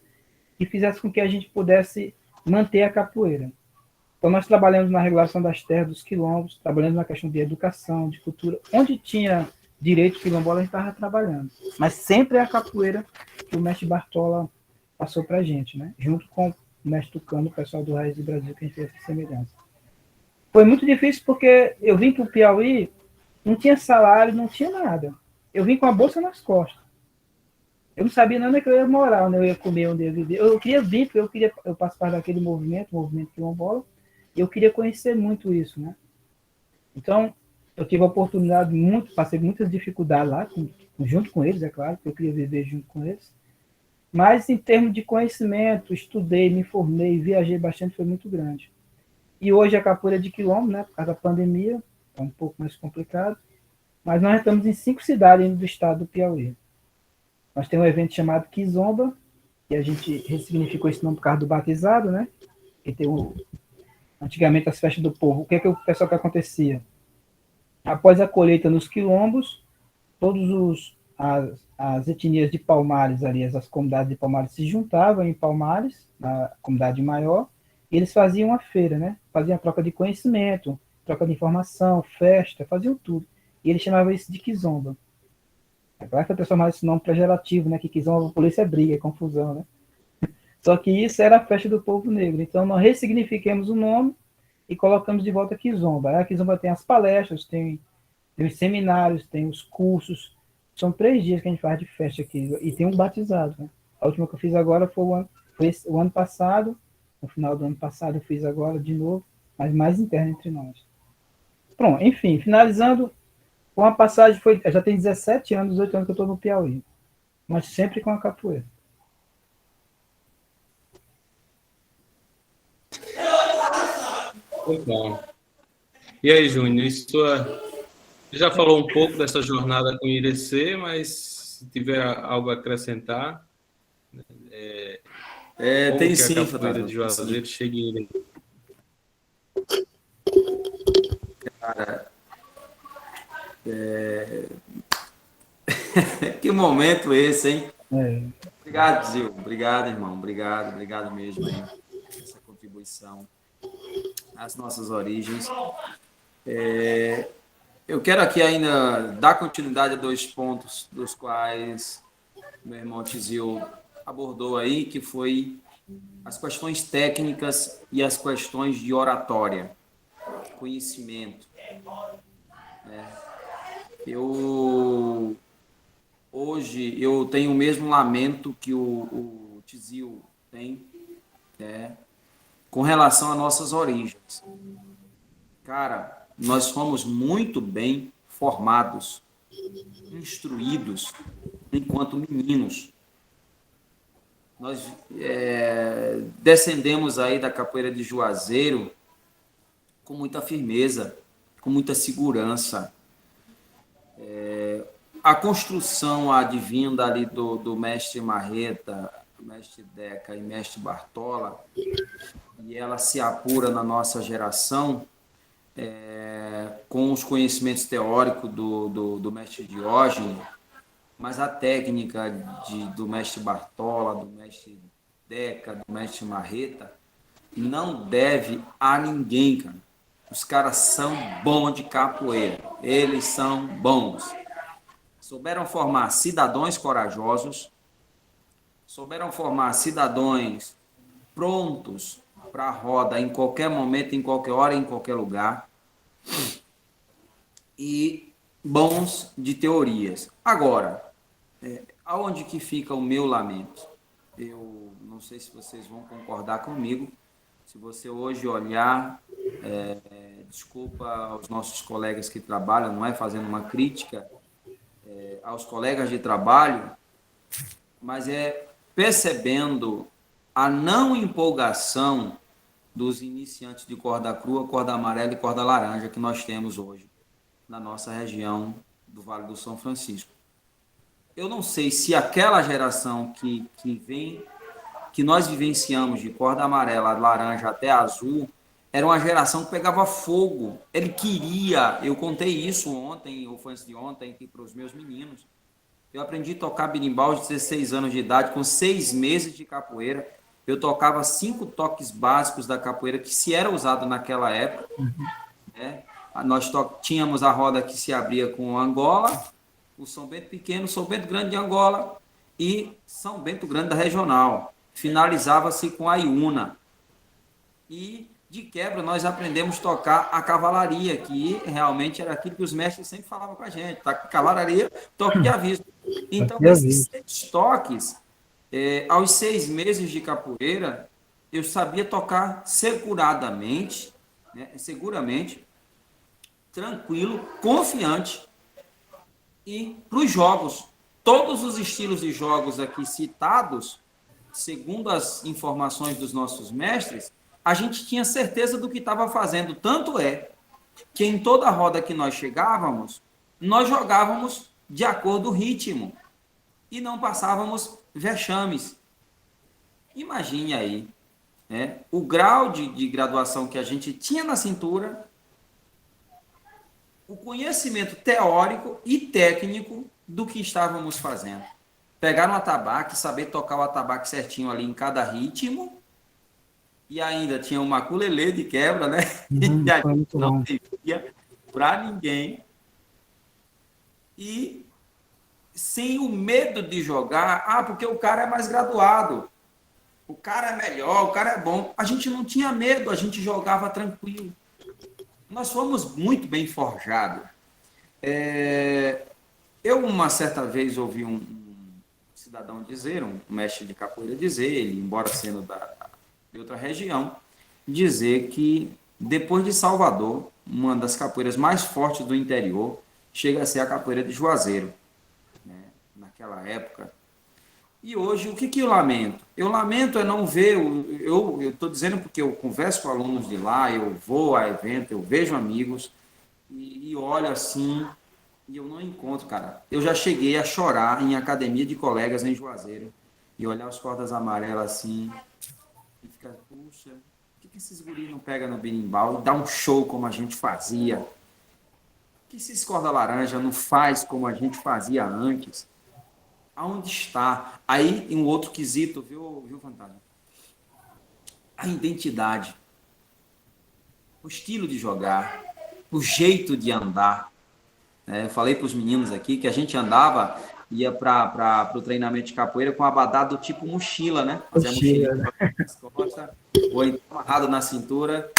que fizessem com que a gente pudesse manter a capoeira. Então, nós trabalhamos na regulação das terras dos quilombos, trabalhamos na questão de educação, de cultura. Onde tinha direito quilombola, a gente estava trabalhando. Mas sempre é a capoeira que o mestre Bartola passou para a gente, né? Junto com o mestre Tucano, o pessoal do Raiz do Brasil, que a gente fez essa semelhança. Foi muito difícil porque eu vim para o Piauí, não tinha salário, não tinha nada. Eu vim com a bolsa nas costas. Eu não sabia nem onde eu ia morar, onde eu ia comer, onde eu ia viver. Eu queria vir, porque eu participar daquele movimento quilombola, e eu queria conhecer muito isso, né? Então, eu tive a oportunidade, passei muitas dificuldades lá, junto com eles, é claro, porque eu queria viver junto com eles. Mas, em termos de conhecimento, estudei, me formei, viajei bastante, foi muito grande. E hoje a capoeira de quilombo, né, por causa da pandemia, é um pouco mais complicado, mas nós estamos em 5 cidades do estado do Piauí. Nós temos um evento chamado Kizomba, que a gente ressignificou esse nome por causa do batizado, né? Que tem antigamente as festas do povo. O que o pessoal que acontecia? Após a colheita nos quilombos, as etnias de Palmares ali, as comunidades de Palmares se juntavam em Palmares, na comunidade maior, e eles faziam uma feira, né? Faziam troca de conhecimento, troca de informação, festa, faziam tudo. E eles chamavam isso de Kizomba. É claro que eu transformava esse nome pejorativo, né? Que Kizomba, polícia é briga, é confusão, né? Só que isso era a festa do povo negro. Então, nós ressignificamos o nome e colocamos de volta Kizomba. A Kizomba tem as palestras, tem os seminários, tem os cursos. São 3 dias que a gente faz de festa aqui. E tem um batizado, né? A última que eu fiz agora foi o ano passado. No final do ano passado eu fiz agora de novo, mas mais interno entre nós. Pronto, enfim, finalizando, com a passagem, já tem 17 anos, 18 anos que eu estou no Piauí. Mas sempre com a capoeira. Muito bom. E aí, Júnior, você já falou um pouco dessa jornada com o Irecê, mas se tiver algo a acrescentar, tem sim, a capoeira de Juazeiro chegue. Cara, que momento esse, hein? Obrigado, Zil. Obrigado, irmão. Obrigado mesmo aí, essa contribuição às nossas origens. Eu quero aqui ainda dar continuidade a 2 pontos dos quais meu irmão Tizil abordou aí, que foi as questões técnicas e as questões de oratória, conhecimento. Hoje eu tenho o mesmo lamento que o Tizil tem, com relação às nossas origens. Cara, nós fomos muito bem formados, instruídos, enquanto meninos. Nós descendemos aí da capoeira de Juazeiro com muita firmeza, com muita segurança. A construção advinda ali do mestre Marreta, mestre Deca e mestre Bartola, e ela se apura na nossa geração, com os conhecimentos teóricos do mestre Diógenes, mas a técnica do mestre Bartola, do mestre Deca, do mestre Marreta, não deve a ninguém, cara. Os caras são bons de capoeira. Eles são bons. Souberam formar cidadãos corajosos, souberam formar cidadãos prontos para a roda em qualquer momento, em qualquer hora, em qualquer lugar, e bons de teorias. Agora, aonde que fica o meu lamento? Eu não sei se vocês vão concordar comigo. Se você hoje olhar, desculpa aos nossos colegas que trabalham, não é fazendo uma crítica aos colegas de trabalho, mas é percebendo a não empolgação dos iniciantes de corda crua, corda amarela e corda laranja que nós temos hoje na nossa região do Vale do São Francisco. Eu não sei se aquela geração que nós vivenciamos de corda amarela, laranja até azul, era uma geração que pegava fogo. Ele queria, eu contei isso ontem, ou foi antes de ontem, para os meus meninos. Eu aprendi a tocar berimbau aos 16 anos de idade, com 6 meses de capoeira. Eu tocava 5 toques básicos da capoeira, que se era usado naquela época. Né? Nós tínhamos a roda que se abria com Angola, o São Bento Pequeno, São Bento Grande de Angola e São Bento Grande da Regional. Finalizava-se com a Iuna. E, de quebra, nós aprendemos a tocar a cavalaria, que realmente era aquilo que os mestres sempre falavam com a gente. Tá? Cavalaria, toque de aviso. Então, esses 6 toques, aos 6 meses de capoeira, eu sabia tocar seguradamente, né? Seguramente, tranquilo, confiante. E para os jogos, todos os estilos de jogos aqui citados, segundo as informações dos nossos mestres, a gente tinha certeza do que estava fazendo. Tanto é que em toda roda que nós chegávamos, nós jogávamos de acordo com o ritmo e não passávamos vexames. Imagine aí, né, o grau de graduação que a gente tinha na cintura, o conhecimento teórico e técnico do que estávamos fazendo. Pegar um atabaque, saber tocar o atabaque certinho ali em cada ritmo, e ainda tinha uma ukulele de quebra, né? E a gente não devia para ninguém. E sem o medo de jogar, porque o cara é mais graduado, o cara é melhor, o cara é bom. A gente não tinha medo, a gente jogava tranquilo. Nós fomos muito bem forjados. Eu, uma certa vez, ouvi um cidadão dizer, um mestre de capoeira dizer, ele, embora sendo de outra região, dizer que, depois de Salvador, uma das capoeiras mais fortes do interior chega a ser a capoeira de Juazeiro, né, naquela época. E hoje, o que eu lamento? Eu lamento é não ver, eu estou dizendo porque eu converso com alunos de lá, eu vou a evento, eu vejo amigos, e olho assim, e eu não encontro, cara. Eu já cheguei a chorar em academia de colegas em Juazeiro, e olhar os cordas amarelas assim, e ficar, puxa, por que esses guris não pegam no berimbau e dá um show como a gente fazia? Por que esses corda laranja não faz como a gente fazia antes? Aonde está? Aí, em um outro quesito, viu, Fantasma? A identidade, o estilo de jogar, o jeito de andar. Eu falei para os meninos aqui que a gente andava, ia para o treinamento de capoeira com abadá do tipo mochila, né? Fazia mochila nas costas, ou então amarrado na cintura,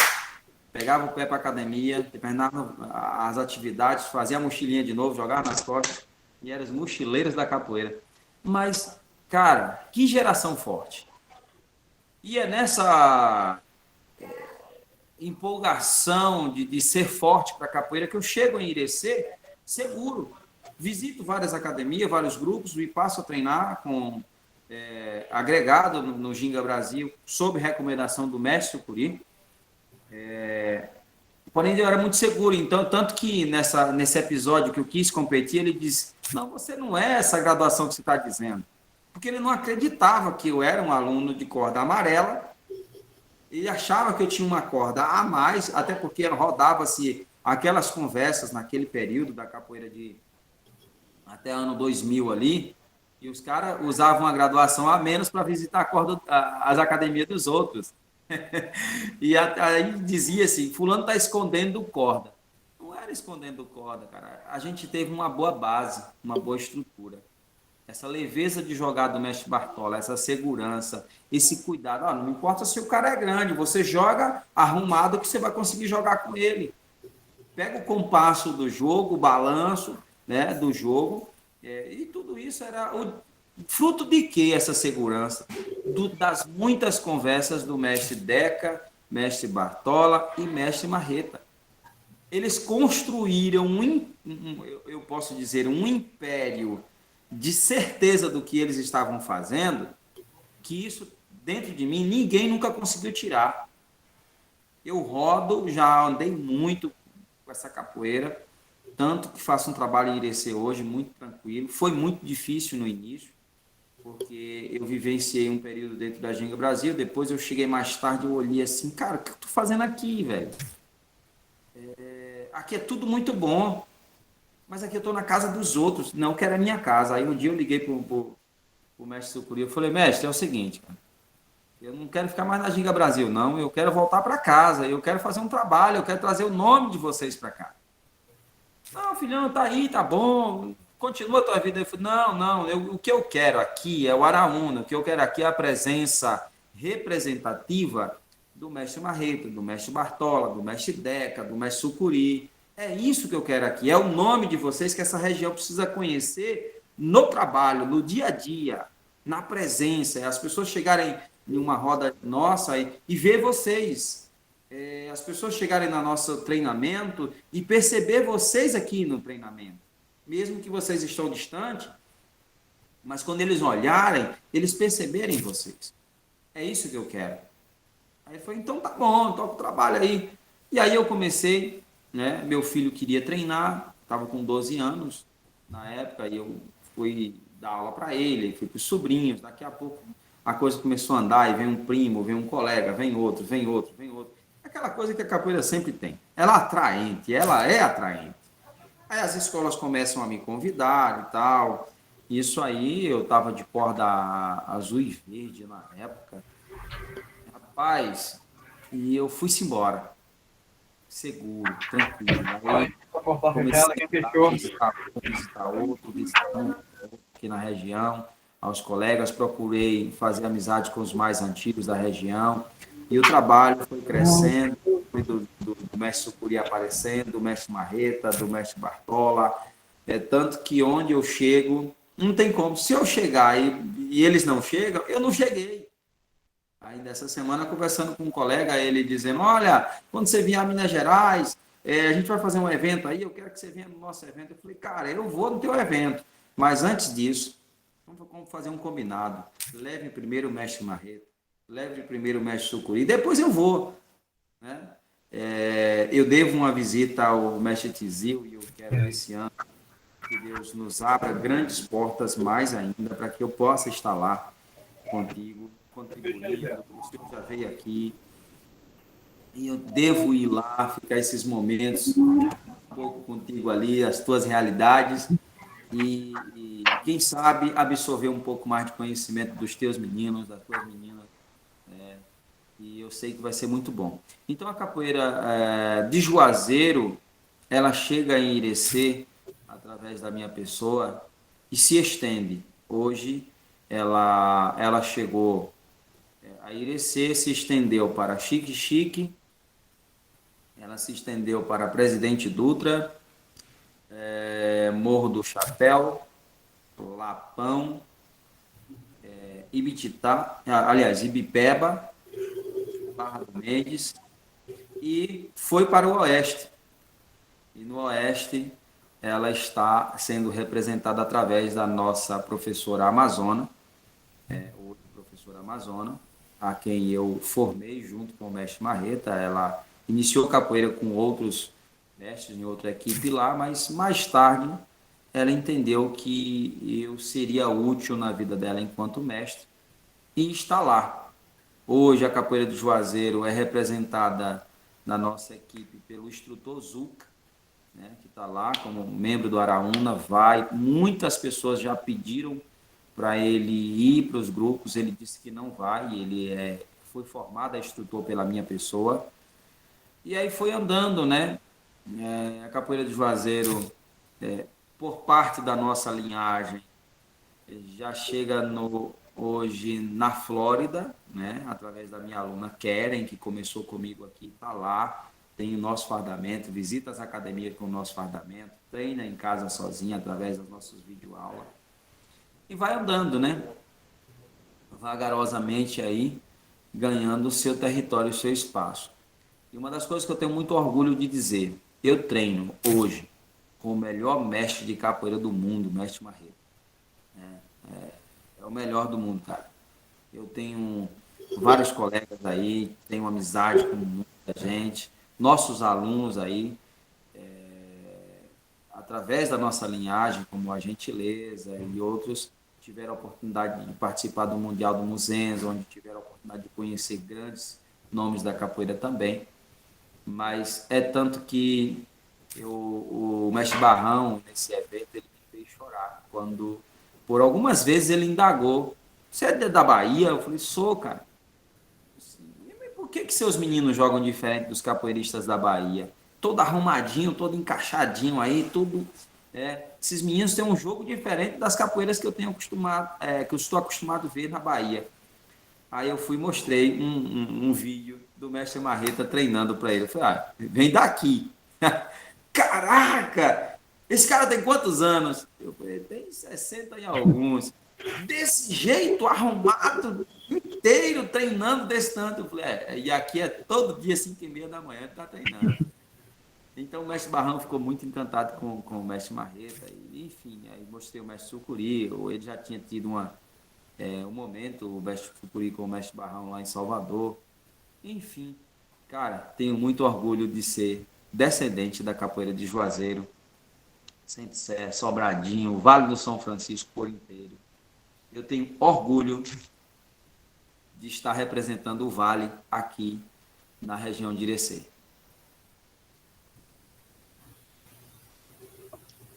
pegava o pé para a academia, terminava as atividades, fazia a mochilinha de novo, jogava nas costas, e eram os mochileiros da capoeira. Mas, cara, que geração forte. E é nessa empolgação de ser forte para a capoeira que eu chego em Irecê seguro. Visito várias academias, vários grupos e passo a treinar com agregado no Ginga Brasil, sob recomendação do mestre Curi. Porém, eu era muito seguro. Então, tanto que nesse episódio que eu quis competir, ele disse, não, você não é essa graduação que você está dizendo. Porque ele não acreditava que eu era um aluno de corda amarela. Ele achava que eu tinha uma corda a mais, até porque rodava-se aquelas conversas naquele período da capoeira de até ano 2000 ali, e os caras usavam a graduação a menos para visitar as academias dos outros. E aí dizia assim, fulano está escondendo corda. Não era escondendo corda, cara. A gente teve uma boa base, uma boa estrutura. essa leveza de jogar do mestre Bartola, essa segurança, esse cuidado. Não importa se o cara é grande, você joga arrumado que você vai conseguir jogar com ele. Pega o compasso do jogo, o balanço, né, do jogo, e tudo isso era fruto de que essa segurança? Das muitas conversas do mestre Deca, mestre Bartola e mestre Marreta. Eles construíram eu posso dizer, um império de certeza do que eles estavam fazendo, que isso, dentro de mim, ninguém nunca conseguiu tirar. Eu rodo, já andei muito com essa capoeira, tanto que faço um trabalho em Irecê hoje, muito tranquilo. Foi muito difícil no início, porque eu vivenciei um período dentro da Ginga Brasil, depois eu cheguei mais tarde, eu olhei assim, cara, o que eu tô fazendo aqui, velho? Aqui é tudo muito bom, mas aqui eu estou na casa dos outros, não que era a minha casa. Aí um dia eu liguei pro mestre Sucuri, eu falei, mestre, é o seguinte, cara, eu não quero ficar mais na Ginga Brasil, não, eu quero voltar para casa, eu quero fazer um trabalho, eu quero trazer o nome de vocês para cá. Não, filhão, tá aí, tá bom, continua a tua vida. Eu falei, não, o que eu quero aqui é o Araúna, o que eu quero aqui é a presença representativa do mestre Marreta, do mestre Bartola, do mestre Deca, do mestre Sucuri. É isso que eu quero aqui, é o nome de vocês que essa região precisa conhecer no trabalho, no dia a dia, na presença, as pessoas chegarem em uma roda nossa e ver vocês, as pessoas chegarem no nosso treinamento e perceber vocês aqui no treinamento, mesmo que vocês estão distantes, mas quando eles olharem, eles perceberem vocês. É isso que eu quero. Aí foi, então tá bom, toca o trabalho aí. E aí eu comecei, né? Meu filho queria treinar, estava com 12 anos na época, e eu fui dar aula para ele, fui para os sobrinhos. Daqui a pouco a coisa começou a andar, e vem um primo, vem um colega, vem outro, vem outro, vem outro. Aquela coisa que a capoeira sempre tem. Ela é atraente, ela é atraente. Aí as escolas começam a me convidar e tal. Isso aí, eu estava de corda azul e verde na época. Rapaz, e eu fui-se embora. Seguro, tranquilo. Aí comecei a visitar outro aqui na região, aos colegas, procurei fazer amizade com os mais antigos da região, e o trabalho foi crescendo, foi do mestre Sucuri aparecendo, do mestre Marreta, do mestre Bartola, tanto que onde eu chego, não tem como. Se eu chegar e eles não chegam, eu não cheguei. Aí, dessa semana, conversando com um colega, ele dizendo, olha, quando você vier a Minas Gerais, a gente vai fazer um evento aí, eu quero que você venha no nosso evento. Eu falei, cara, eu vou no teu evento, mas antes disso, vamos fazer um combinado. Leve primeiro o mestre Marreta, leve primeiro o mestre Sucuri, depois eu vou. Né? Eu devo uma visita ao mestre Tizil, e eu quero esse ano que Deus nos abra grandes portas mais ainda, para que eu possa estar lá contigo, contribuindo. O senhor já veio aqui, e eu devo ir lá, ficar esses momentos um pouco contigo ali, as tuas realidades, e quem sabe absorver um pouco mais de conhecimento dos teus meninos, das tuas meninas, e eu sei que vai ser muito bom. Então a capoeira de Juazeiro, ela chega em Irecê através da minha pessoa e se estende. Hoje ela chegou a Irecê, se estendeu para Xique-Xique, ela se estendeu para Presidente Dutra, Morro do Chapéu, Lapão, Ibititá, aliás, Ibipeba, Barra do Mendes, e foi para o Oeste. E no Oeste ela está sendo representada através da nossa professora Amazona, hoje professora Amazona, a quem eu formei junto com o mestre Marreta. Ela iniciou capoeira com outros mestres em outra equipe lá, mas mais tarde ela entendeu que eu seria útil na vida dela enquanto mestre e está lá. Hoje a capoeira do Juazeiro é representada na nossa equipe pelo instrutor Zuca, né, que está lá como membro do Araúna. Muitas pessoas já pediram para ele ir para os grupos, ele disse que não vai, ele foi formado a instrutor pela minha pessoa, e aí foi andando, né? A capoeira de Juazeiro, por parte da nossa linhagem, já chega hoje na Flórida, né? Através da minha aluna Keren, que começou comigo aqui, está lá, tem o nosso fardamento, visita as academias com o nosso fardamento, treina em casa sozinha através das nossas videoaulas e vai andando, né? Vagarosamente aí, ganhando o seu território, o seu espaço. E uma das coisas que eu tenho muito orgulho de dizer, eu treino hoje com o melhor mestre de capoeira do mundo, o mestre Marreta. É o melhor do mundo, cara. Eu tenho vários colegas aí, tenho amizade com muita gente, nossos alunos aí, através da nossa linhagem, como a Gentileza e outros, tiveram a oportunidade de participar do Mundial do Muzenza, onde tiveram a oportunidade de conhecer grandes nomes da capoeira também. Mas é tanto que o mestre Barrão, nesse evento, ele me fez chorar. Quando, por algumas vezes, ele indagou: você é da Bahia? Eu falei: sou, cara. Por que seus meninos jogam diferente dos capoeiristas da Bahia? Todo arrumadinho, todo encaixadinho aí, tudo. Esses meninos têm um jogo diferente das capoeiras que eu tenho acostumado, que eu estou acostumado a ver na Bahia. Aí eu fui e mostrei um vídeo do mestre Marreta treinando para ele. Eu falei: vem daqui. Caraca! Esse cara tem quantos anos? Eu falei: tem 60 e alguns. Desse jeito, arrumado, inteiro, treinando desse tanto. Eu falei: e aqui é todo dia, 5h30 da manhã, ele está treinando. Então o mestre Barrão ficou muito encantado com o mestre Marreta. E, enfim, aí mostrei o mestre Sucuri, ou ele já tinha tido um momento, o mestre Sucuri com o mestre Barrão lá em Salvador. Enfim, cara, tenho muito orgulho de ser descendente da capoeira de Juazeiro, Centro-Sé, Sobradinho, Vale do São Francisco por inteiro. Eu tenho orgulho de estar representando o Vale aqui na região de Irecê.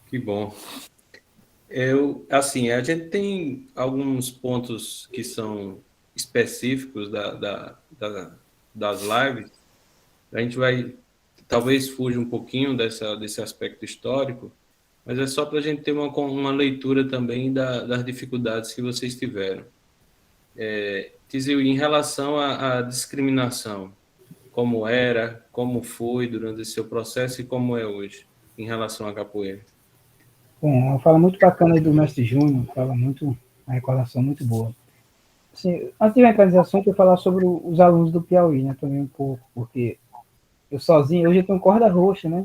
Que bom. Assim, a gente tem alguns pontos que são específicos das lives. A gente vai, talvez, fugir um pouquinho desse aspecto histórico, mas é só para a gente ter uma leitura também das dificuldades que vocês tiveram. Tizil, em relação à discriminação, como era, como foi durante esse seu processo e como é hoje, em relação à capoeira? Bom, uma fala muito bacana aí do mestre Júnior, fala muito, uma recordação muito boa. Assim, antes de entrar nesse assunto, eu vou falar sobre os alunos do Piauí, né, também um pouco, porque eu sozinho, hoje eu tenho corda roxa, né?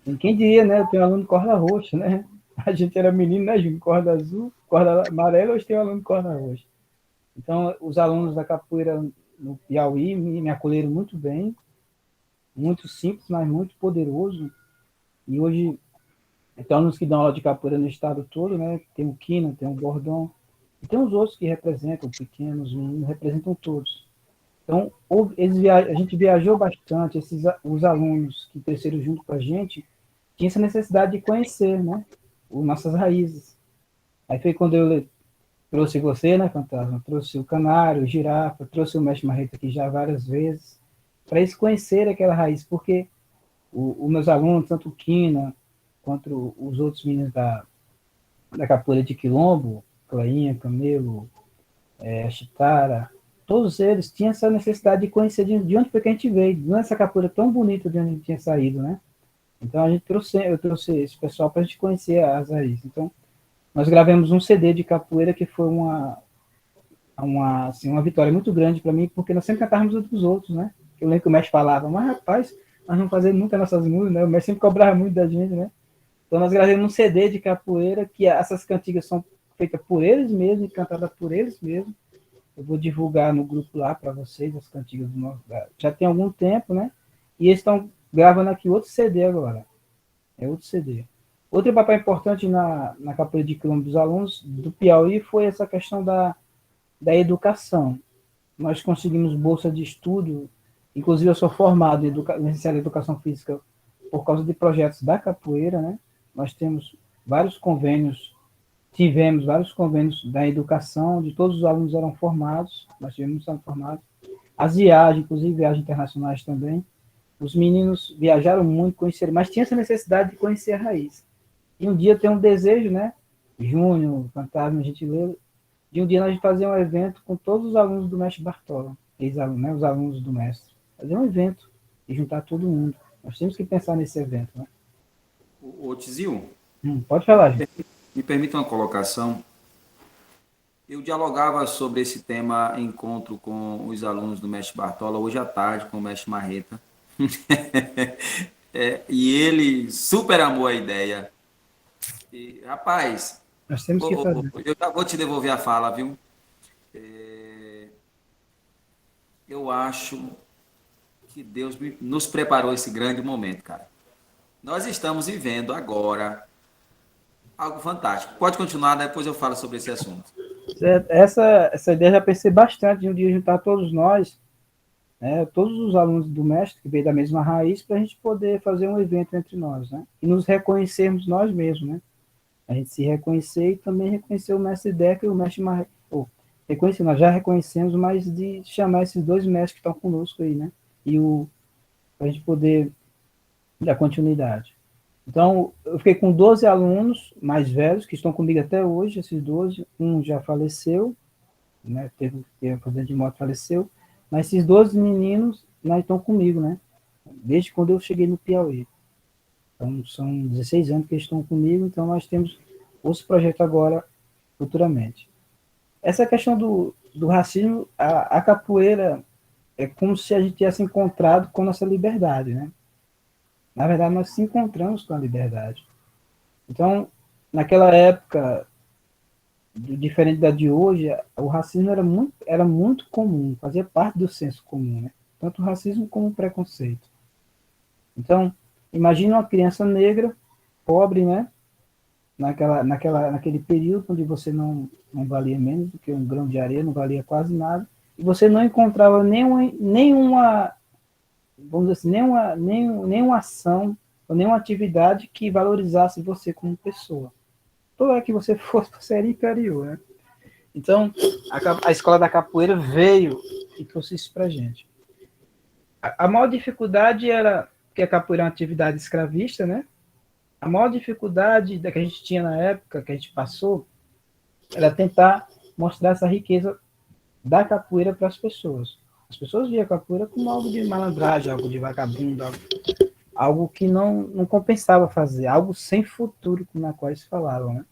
E quem diria, né? Eu tenho um aluno de corda roxa, né? A gente era menino, né, Júnior? Corda azul, corda amarela, hoje tem um aluno de corda roxa. Então, os alunos da capoeira no Piauí me acolheram muito bem, muito simples, mas muito poderoso. E hoje, tem alunos que dão aula de capoeira no estado todo, né? Tem o Quina, tem o Bordão, e tem os outros que representam, pequenos, meninos, representam todos. Então, a gente viajou bastante, os alunos que cresceram junto com a gente, tinha essa necessidade de conhecer, né? Nossas raízes. Aí foi quando eu trouxe você, né, Fantasma? Trouxe o Canário, o Girafa, trouxe o Mestre Marreta aqui já várias vezes, para eles conhecerem aquela raiz, porque os meus alunos, tanto o Quina, quanto os outros meninos da capoeira de Quilombo, Clainha, Camelo, Chitara, todos eles tinham essa necessidade de conhecer de onde foi que a gente veio, de onde essa capoeira tão bonita de onde a gente tinha saído, né? Então eu trouxe esse pessoal para a gente conhecer as raízes. Então, nós gravamos um CD de capoeira que foi uma vitória muito grande para mim, porque nós sempre cantávamos uns dos outros, né? Eu lembro que o mestre falava: mas rapaz, nós não fazemos nunca nossas músicas, né? O mestre sempre cobrava muito da gente, né? Então nós gravamos um CD de capoeira, que essas cantigas são feitas por eles mesmos e cantadas por eles mesmos. Eu vou divulgar no grupo lá para vocês as cantigas do nosso. Já tem algum tempo, né? E eles estão gravando aqui outro CD agora. É outro CD. Outro papel importante na capoeira de quilombo dos alunos do Piauí foi essa questão da educação. Nós conseguimos bolsa de estudo, inclusive eu sou formado em licenciado em Educação Física por causa de projetos da capoeira, né? Nós tivemos vários convênios da educação, onde todos os alunos eram formados, nós tivemos formados. As viagens, inclusive viagens internacionais também. Os meninos viajaram muito, conheceram, mas tinha essa necessidade de conhecer a raiz. E um dia tem um desejo, né? Júnior, Fantasma, Gentileza, de um dia nós fazer um evento com todos os alunos do mestre Bartola, ex-alunos, né, os alunos do mestre. Fazer um evento e juntar todo mundo. Nós temos que pensar nesse evento, né? Ô, Tizil, Pode falar, gente. me permita uma colocação. Eu dialogava sobre esse tema em encontro com os alunos do mestre Bartola, hoje à tarde, com o mestre Marreta. E ele super amou a ideia. E, rapaz, Nós temos que fazer. eu já vou te devolver a fala, viu? Eu acho que Deus nos preparou esse grande momento, cara. Nós estamos vivendo agora algo fantástico. Pode continuar, depois eu falo sobre esse assunto. Essa ideia já pensei bastante, de um dia juntar todos nós, né, todos os alunos do mestre, que veio da mesma raiz, para a gente poder fazer um evento entre nós, né? E nos reconhecermos nós mesmos, né? A gente se reconhecer e também reconhecer o mestre Deca e o mestre Marreta. Reconhecer, nós já reconhecemos, mas de chamar esses dois mestres que estão conosco aí, né? Para a gente poder dar continuidade. Então, eu fiquei com 12 alunos mais velhos, que estão comigo até hoje, esses 12, um já faleceu, né? Teve um acidente de moto, faleceu, mas esses 12 meninos estão comigo, né? Desde quando eu cheguei no Piauí. Então, são 16 anos que eles estão comigo, então nós temos outros projetos agora, futuramente. Essa questão do racismo, a capoeira é como se a gente tivesse encontrado com a nossa liberdade, né? Na verdade, nós se encontramos com a liberdade. Então, naquela época, diferente da de hoje, o racismo era muito comum, fazia parte do senso comum, né? Tanto o racismo como o preconceito. Então, imagine uma criança negra, pobre, né? Naquele período onde você não valia menos do que um grão de areia, não valia quase nada, e você não encontrava nenhuma vamos dizer assim, nenhuma ação ou nenhuma atividade que valorizasse você como pessoa. Toda vez que você fosse, você era inferior, né? Então, a escola da capoeira veio e trouxe isso pra gente. A maior dificuldade era que a capoeira é uma atividade escravista, né? A maior dificuldade que a gente tinha na época, que a gente passou, era tentar mostrar essa riqueza da capoeira para as pessoas. As pessoas viam a capoeira como algo de malandragem, algo de vagabundo, algo que não compensava fazer, algo sem futuro, como na qual eles falavam, né?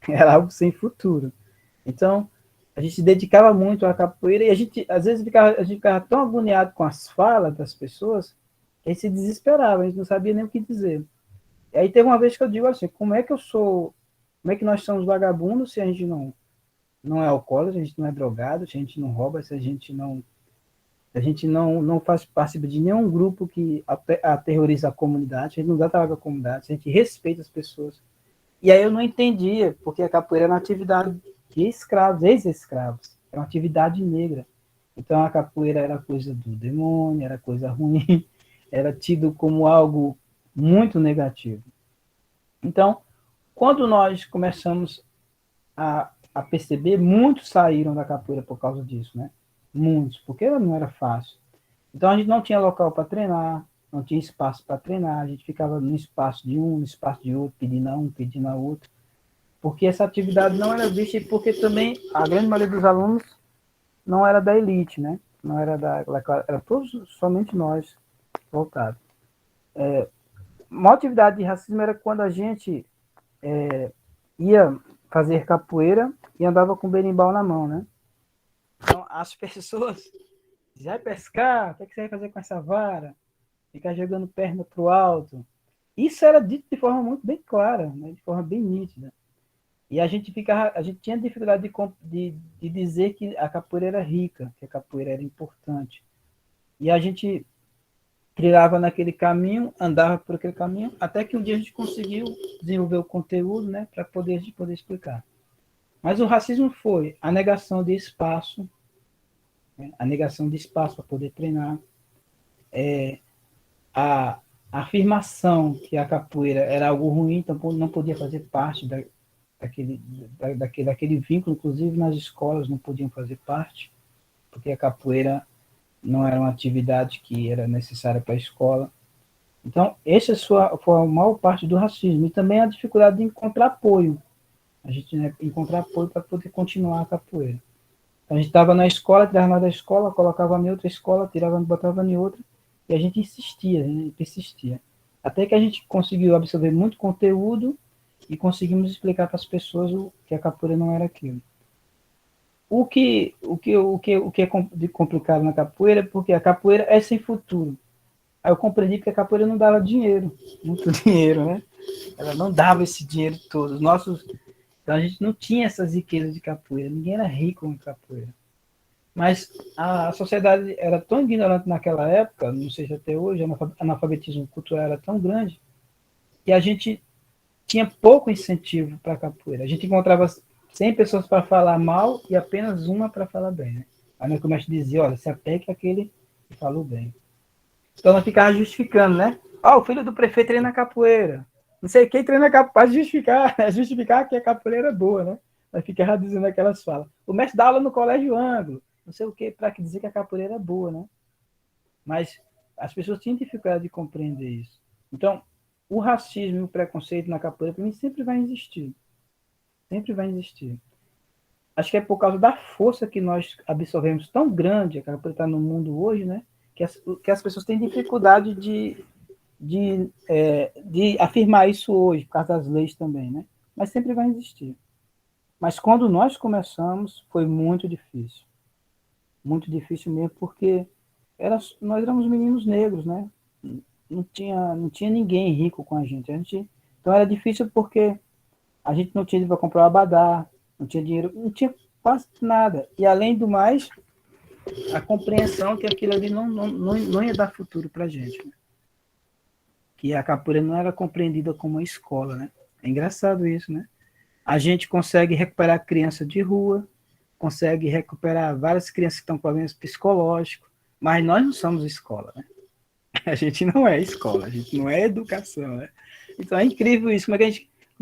Era algo sem futuro. Então, a gente se dedicava muito à capoeira e a gente, às vezes, a gente ficava tão agoniado com as falas das pessoas que a gente se desesperava, a gente não sabia nem o que dizer. E aí teve uma vez que eu digo assim, como é que nós somos vagabundos se a gente não é alcoólatra, se a gente não é drogado, se a gente não rouba, se a gente não faz parte de nenhum grupo que aterroriza a comunidade, a gente não dá trabalho à comunidade, a gente respeita as pessoas. E aí eu não entendia, porque a capoeira era uma atividade de escravos, ex-escravos, era uma atividade negra. Então a capoeira era coisa do demônio, era coisa ruim, era tido como algo muito negativo. Então, quando nós começamos a perceber, muitos saíram da capoeira por causa disso, né? Muitos, porque ela não era fácil. Então a gente não tinha local para treinar, não tinha espaço para treinar, a gente ficava no espaço de um, no espaço de outro, pedindo a um, pedindo a outro, porque essa atividade não era vista e porque também a grande maioria dos alunos não era da elite, né? Não era era todos, somente nós voltados. Uma atividade de racismo era quando a gente ia fazer capoeira e andava com o berimbau na mão, né? Então, as pessoas vai pescar, o que você vai fazer com essa vara? Ficar jogando perna para o alto. Isso era dito de forma muito bem clara, né? De forma bem nítida. E a gente tinha dificuldade de dizer que a capoeira era rica, que a capoeira era importante. E a gente trilhava naquele caminho, andava por aquele caminho, até que um dia a gente conseguiu desenvolver o conteúdo, né, para a gente poder explicar. Mas o racismo foi a negação de espaço, né, a negação de espaço para poder treinar, a afirmação que a capoeira era algo ruim, então não podia fazer parte daquele vínculo, inclusive nas escolas não podiam fazer parte, porque a capoeira não era uma atividade que era necessária para a escola. Então, essa foi a maior parte do racismo. E também a dificuldade de encontrar apoio. A gente, né, encontrar apoio para poder continuar a capoeira. Então, a gente estava na escola, tirava nós da escola, colocava em outra escola, tirava, botava em outra, e a gente insistia, a gente persistia. Até que a gente conseguiu absorver muito conteúdo e conseguimos explicar para as pessoas que a capoeira não era aquilo. O que é complicado na capoeira é porque a capoeira é sem futuro. Aí eu compreendi que a capoeira não dava dinheiro, muito dinheiro, né? Ela não dava esse dinheiro todo. Então a gente não tinha essas riquezas de capoeira, ninguém era rico com capoeira. Mas a sociedade era tão ignorante naquela época, não sei se até hoje, o analfabetismo cultural era tão grande, que a gente tinha pouco incentivo para a capoeira. A gente encontrava 100 pessoas para falar mal e apenas uma para falar bem. Né? Aí o mestre dizia, olha, se apegue àquele que falou bem. Então nós ficava justificando, né? O filho do prefeito treina capoeira. Não sei quem treina capoeira, justificar que a capoeira é boa, né? Nós ficava dizendo aquelas falas. O mestre dá aula no Colégio Ângulo, não sei o que, para dizer que a capoeira é boa, né? Mas as pessoas tinham dificuldade de compreender isso. Então, o racismo e o preconceito na capoeira, para mim, sempre vai existir. Sempre vai existir. Acho que é por causa da força que nós absorvemos tão grande, a capoeira está no mundo hoje, né? Que as pessoas têm dificuldade de afirmar isso hoje, por causa das leis também, né? Mas sempre vai existir. Mas quando nós começamos, foi muito difícil. Muito difícil mesmo, porque nós éramos meninos negros, né? Não tinha ninguém rico com a gente. Então era difícil porque a gente não tinha dinheiro para comprar o abadá, não tinha dinheiro, não tinha quase nada. E além do mais, a compreensão que aquilo ali não ia dar futuro para a gente. Né? Que a capoeira não era compreendida como uma escola, né? É engraçado isso, né? A gente consegue recuperar criança de rua, consegue recuperar várias crianças que estão com problemas psicológicos, mas nós não somos escola, né? A gente não é escola, a gente não é educação, né? Então é incrível isso, como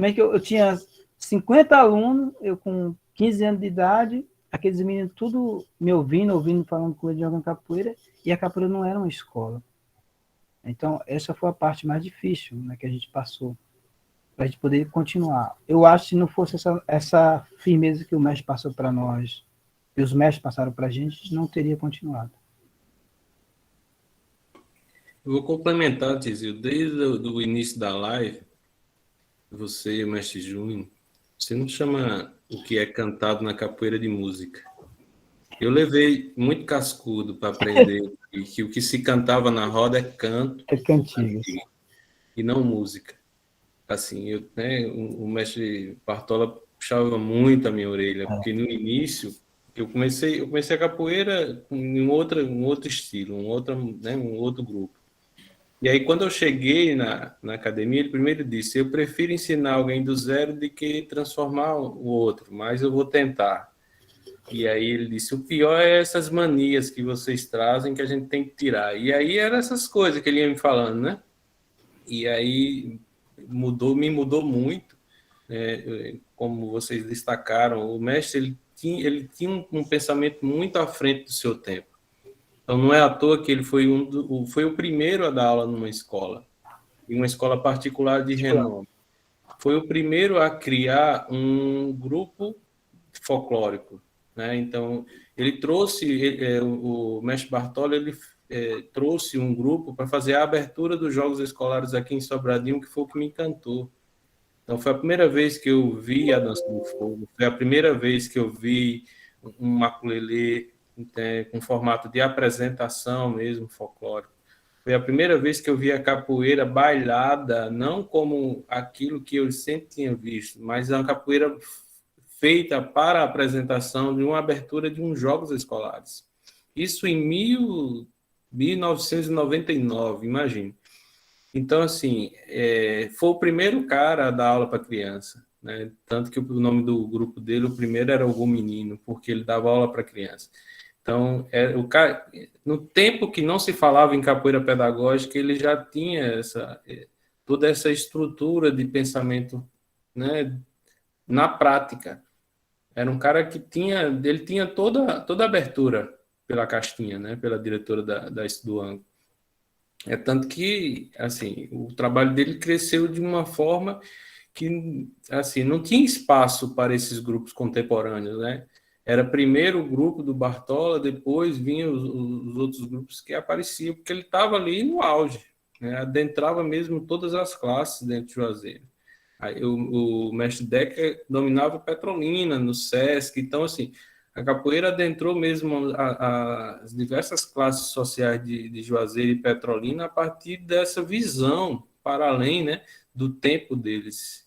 é que eu tinha 50 alunos, eu com 15 anos de idade, aqueles meninos tudo me ouvindo, falando com ele de jogando capoeira, e a capoeira não era uma escola. Então, essa foi a parte mais difícil, né, que a gente passou, para a gente poder continuar. Eu acho que se não fosse essa firmeza que o mestre passou para nós, e os mestres passaram para a gente não teria continuado. Eu vou complementar, Tizio, desde o início da live, você e o mestre Júnior, você não chama o que é cantado na capoeira de música. Eu levei muito cascudo para aprender que o que se cantava na roda é canto, É cantigas. e não música. Assim, o mestre Bartola puxava muito a minha orelha, porque no início eu comecei a capoeira em um outro estilo, um outro grupo. E aí, quando eu cheguei na academia, ele primeiro disse, eu prefiro ensinar alguém do zero do que transformar o outro, mas eu vou tentar. E aí ele disse, o pior é essas manias que vocês trazem que a gente tem que tirar. E aí eram essas coisas que ele ia me falando, né? E aí me mudou muito, como vocês destacaram, o mestre ele tinha um pensamento muito à frente do seu tempo. Então não é à toa que ele foi foi o primeiro a dar aula numa escola, em uma escola particular de renome. Foi o primeiro a criar um grupo folclórico, né? Então ele trouxe o mestre Bartola, ele trouxe um grupo para fazer a abertura dos Jogos Escolares aqui em Sobradinho, que foi o que me encantou. Então, foi a primeira vez que eu vi a Dança do Fogo, foi a primeira vez que eu vi um maculelê com formato de apresentação mesmo, folclórico. Foi a primeira vez que eu vi a capoeira bailada, não como aquilo que eu sempre tinha visto, mas uma capoeira feita para a apresentação de uma abertura de uns Jogos Escolares. Isso em 1999, imagine. Então, assim, foi o primeiro cara a dar aula para criança, né? Tanto que o nome do grupo dele, o primeiro era o Menino, porque ele dava aula para criança. Então, o cara, no tempo que não se falava em capoeira pedagógica, ele já tinha toda essa estrutura de pensamento, né, na prática. Era um cara que ele tinha toda a abertura pela Castinha, né, pela diretora do ângulo. Tanto que, assim, o trabalho dele cresceu de uma forma que assim, não tinha espaço para esses grupos contemporâneos, né? Era primeiro o grupo do Bartola, depois vinham os outros grupos que apareciam, porque ele estava ali no auge, né? Adentrava mesmo todas as classes dentro de Juazeiro. Aí, o mestre Decker dominava Petrolina, no Sesc, então, assim, a capoeira adentrou mesmo as diversas classes sociais de Juazeiro e Petrolina a partir dessa visão para além, né, do tempo deles.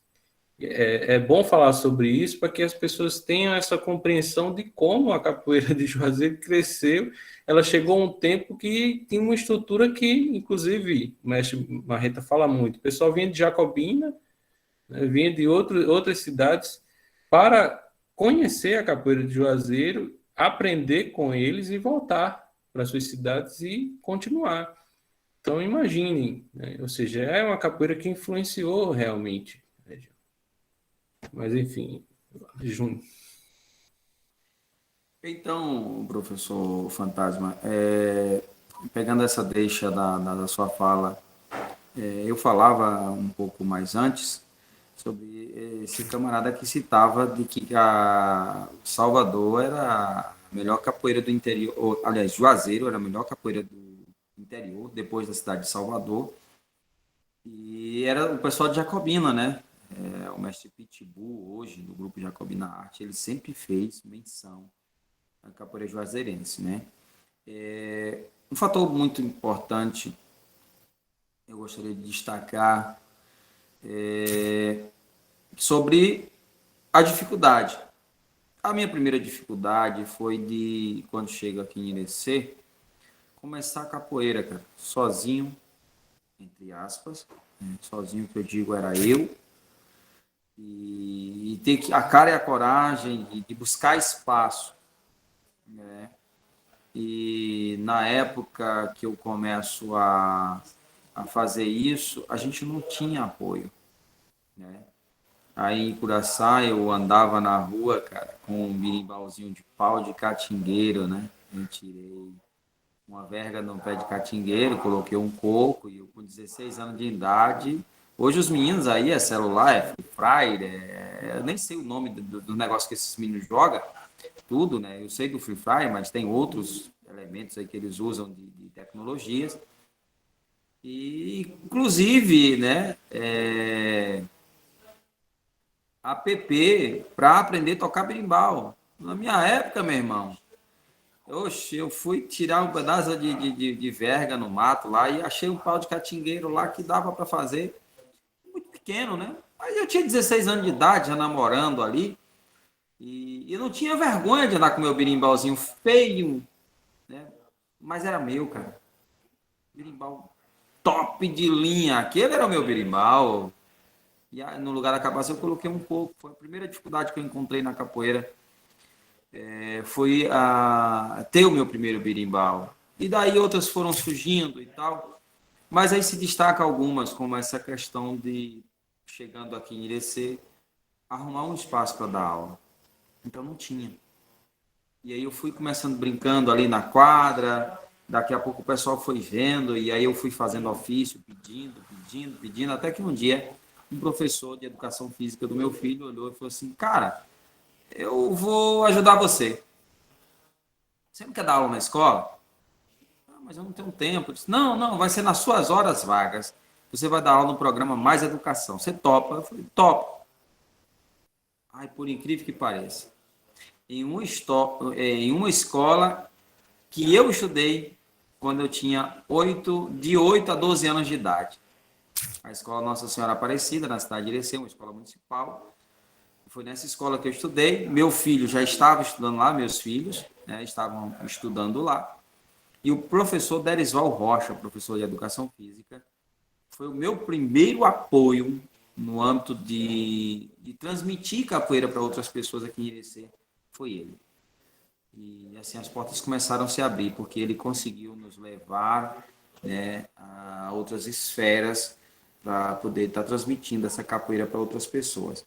É bom falar sobre isso para que as pessoas tenham essa compreensão de como a capoeira de Juazeiro cresceu. Ela chegou a um tempo que tinha uma estrutura que, inclusive, o mestre Marreta fala muito. O pessoal vinha de Jacobina, né, vinha de outras cidades para conhecer a capoeira de Juazeiro, aprender com eles e voltar para suas cidades e continuar. Então, imaginem, né? Ou seja, é uma capoeira que influenciou realmente. Mas, enfim, Júnior. Então, professor Fantasma, pegando essa deixa da sua fala, eu falava um pouco mais antes sobre esse camarada que citava de que a Salvador era a melhor capoeira do interior, ou, aliás, Juazeiro era a melhor capoeira do interior, depois da cidade de Salvador, e era o pessoal de Jacobina, né? O mestre Pitbull, hoje, do grupo Jacobina Arte, ele sempre fez menção à capoeira juazeirense, né? Um fator muito importante, eu gostaria de destacar, sobre a dificuldade. A minha primeira dificuldade foi de, quando chego aqui em Irecê, começar a capoeira, cara, sozinho, entre aspas, né? Sozinho que eu digo era eu, e ter a cara e a coragem de buscar espaço, né? E na época que eu começo a fazer isso, a gente não tinha apoio, né? Aí em Curaçá eu andava na rua, cara, com um birimbalzinho de pau de catingueiro, né? Eu tirei uma verga no pé de catingueiro, coloquei um coco e eu com 16 anos de idade. Hoje os meninos aí é celular, é Free Fire, eu nem sei o nome do negócio que esses meninos jogam, tudo, né? Eu sei do Free Fire, mas tem outros elementos aí que eles usam de tecnologias. E, inclusive, né, app para aprender a tocar berimbau. Na minha época, meu irmão, oxe, eu fui tirar um pedaço de verga no mato lá e achei um pau de catingueiro lá que dava para fazer. Muito pequeno, né? Mas eu tinha 16 anos de idade, já namorando ali, e eu não tinha vergonha de andar com meu berimbauzinho feio, né? Mas era meu, cara. Berimbau top de linha. Aquele era o meu berimbau. E aí, no lugar da cabaça eu coloquei um coco. Foi a primeira dificuldade que eu encontrei na capoeira. Foi ter o meu primeiro berimbau. E daí outras foram surgindo e tal. Mas aí se destaca algumas, como essa questão de, chegando aqui em Irecê, arrumar um espaço para dar aula. Então não tinha. E aí eu fui começando brincando ali na quadra, daqui a pouco o pessoal foi vendo, e aí eu fui fazendo ofício, pedindo, até que um dia um professor de educação física do meu filho olhou e falou assim, cara, eu vou ajudar você. Você não quer dar aula na escola? Ah, mas eu não tenho tempo. Eu disse, não, vai ser nas suas horas vagas. Você vai dar aula no programa Mais Educação. Você topa? Eu falei, topa. Ai, por incrível que pareça. Em uma escola que eu estudei quando eu tinha de 8 a 12 anos de idade. A escola Nossa Senhora Aparecida, na cidade de Irecê, uma escola municipal. Foi nessa escola que eu estudei. Meu filho já estava estudando lá, meus filhos, né, estavam estudando lá. E o professor Derisval Rocha, professor de Educação Física, foi o meu primeiro apoio no âmbito de transmitir capoeira para outras pessoas aqui em Irecê. Foi ele. E assim as portas começaram a se abrir, porque ele conseguiu nos levar, né, a outras esferas para poder estar transmitindo essa capoeira para outras pessoas.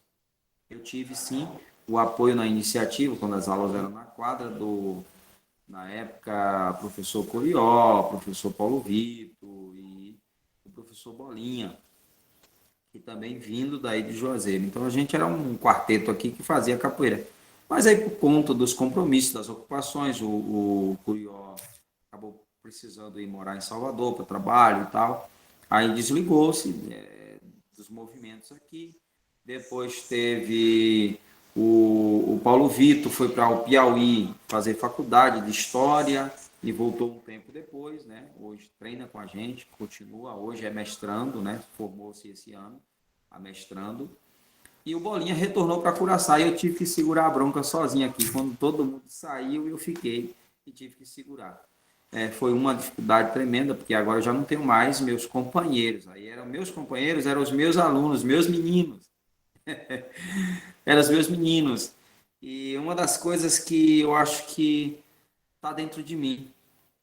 Eu tive, sim, o apoio na iniciativa, quando as aulas eram na quadra, na época, professor Corió, professor Paulo Vitor e o professor Bolinha. e também vindo daí de Juazeiro. Então a gente era um quarteto aqui que fazia capoeira. Mas aí por conta dos compromissos, das ocupações, o Curió acabou precisando ir morar em Salvador para trabalho e tal. Aí desligou-se dos movimentos aqui. Depois teve o Paulo Vitor, foi para o Piauí fazer faculdade de História e voltou um tempo depois, né? Hoje treina com a gente, continua, hoje é mestrando, né? Formou-se esse ano, mestrando. E o Bolinha retornou para Curaçá e eu tive que segurar a bronca sozinho aqui. Quando todo mundo saiu, eu fiquei e tive que segurar. Foi uma dificuldade tremenda, porque agora eu já não tenho mais meus companheiros. Aí eram meus companheiros, eram os meus alunos, meus meninos. Eram os meus meninos. E uma das coisas que eu acho que está dentro de mim,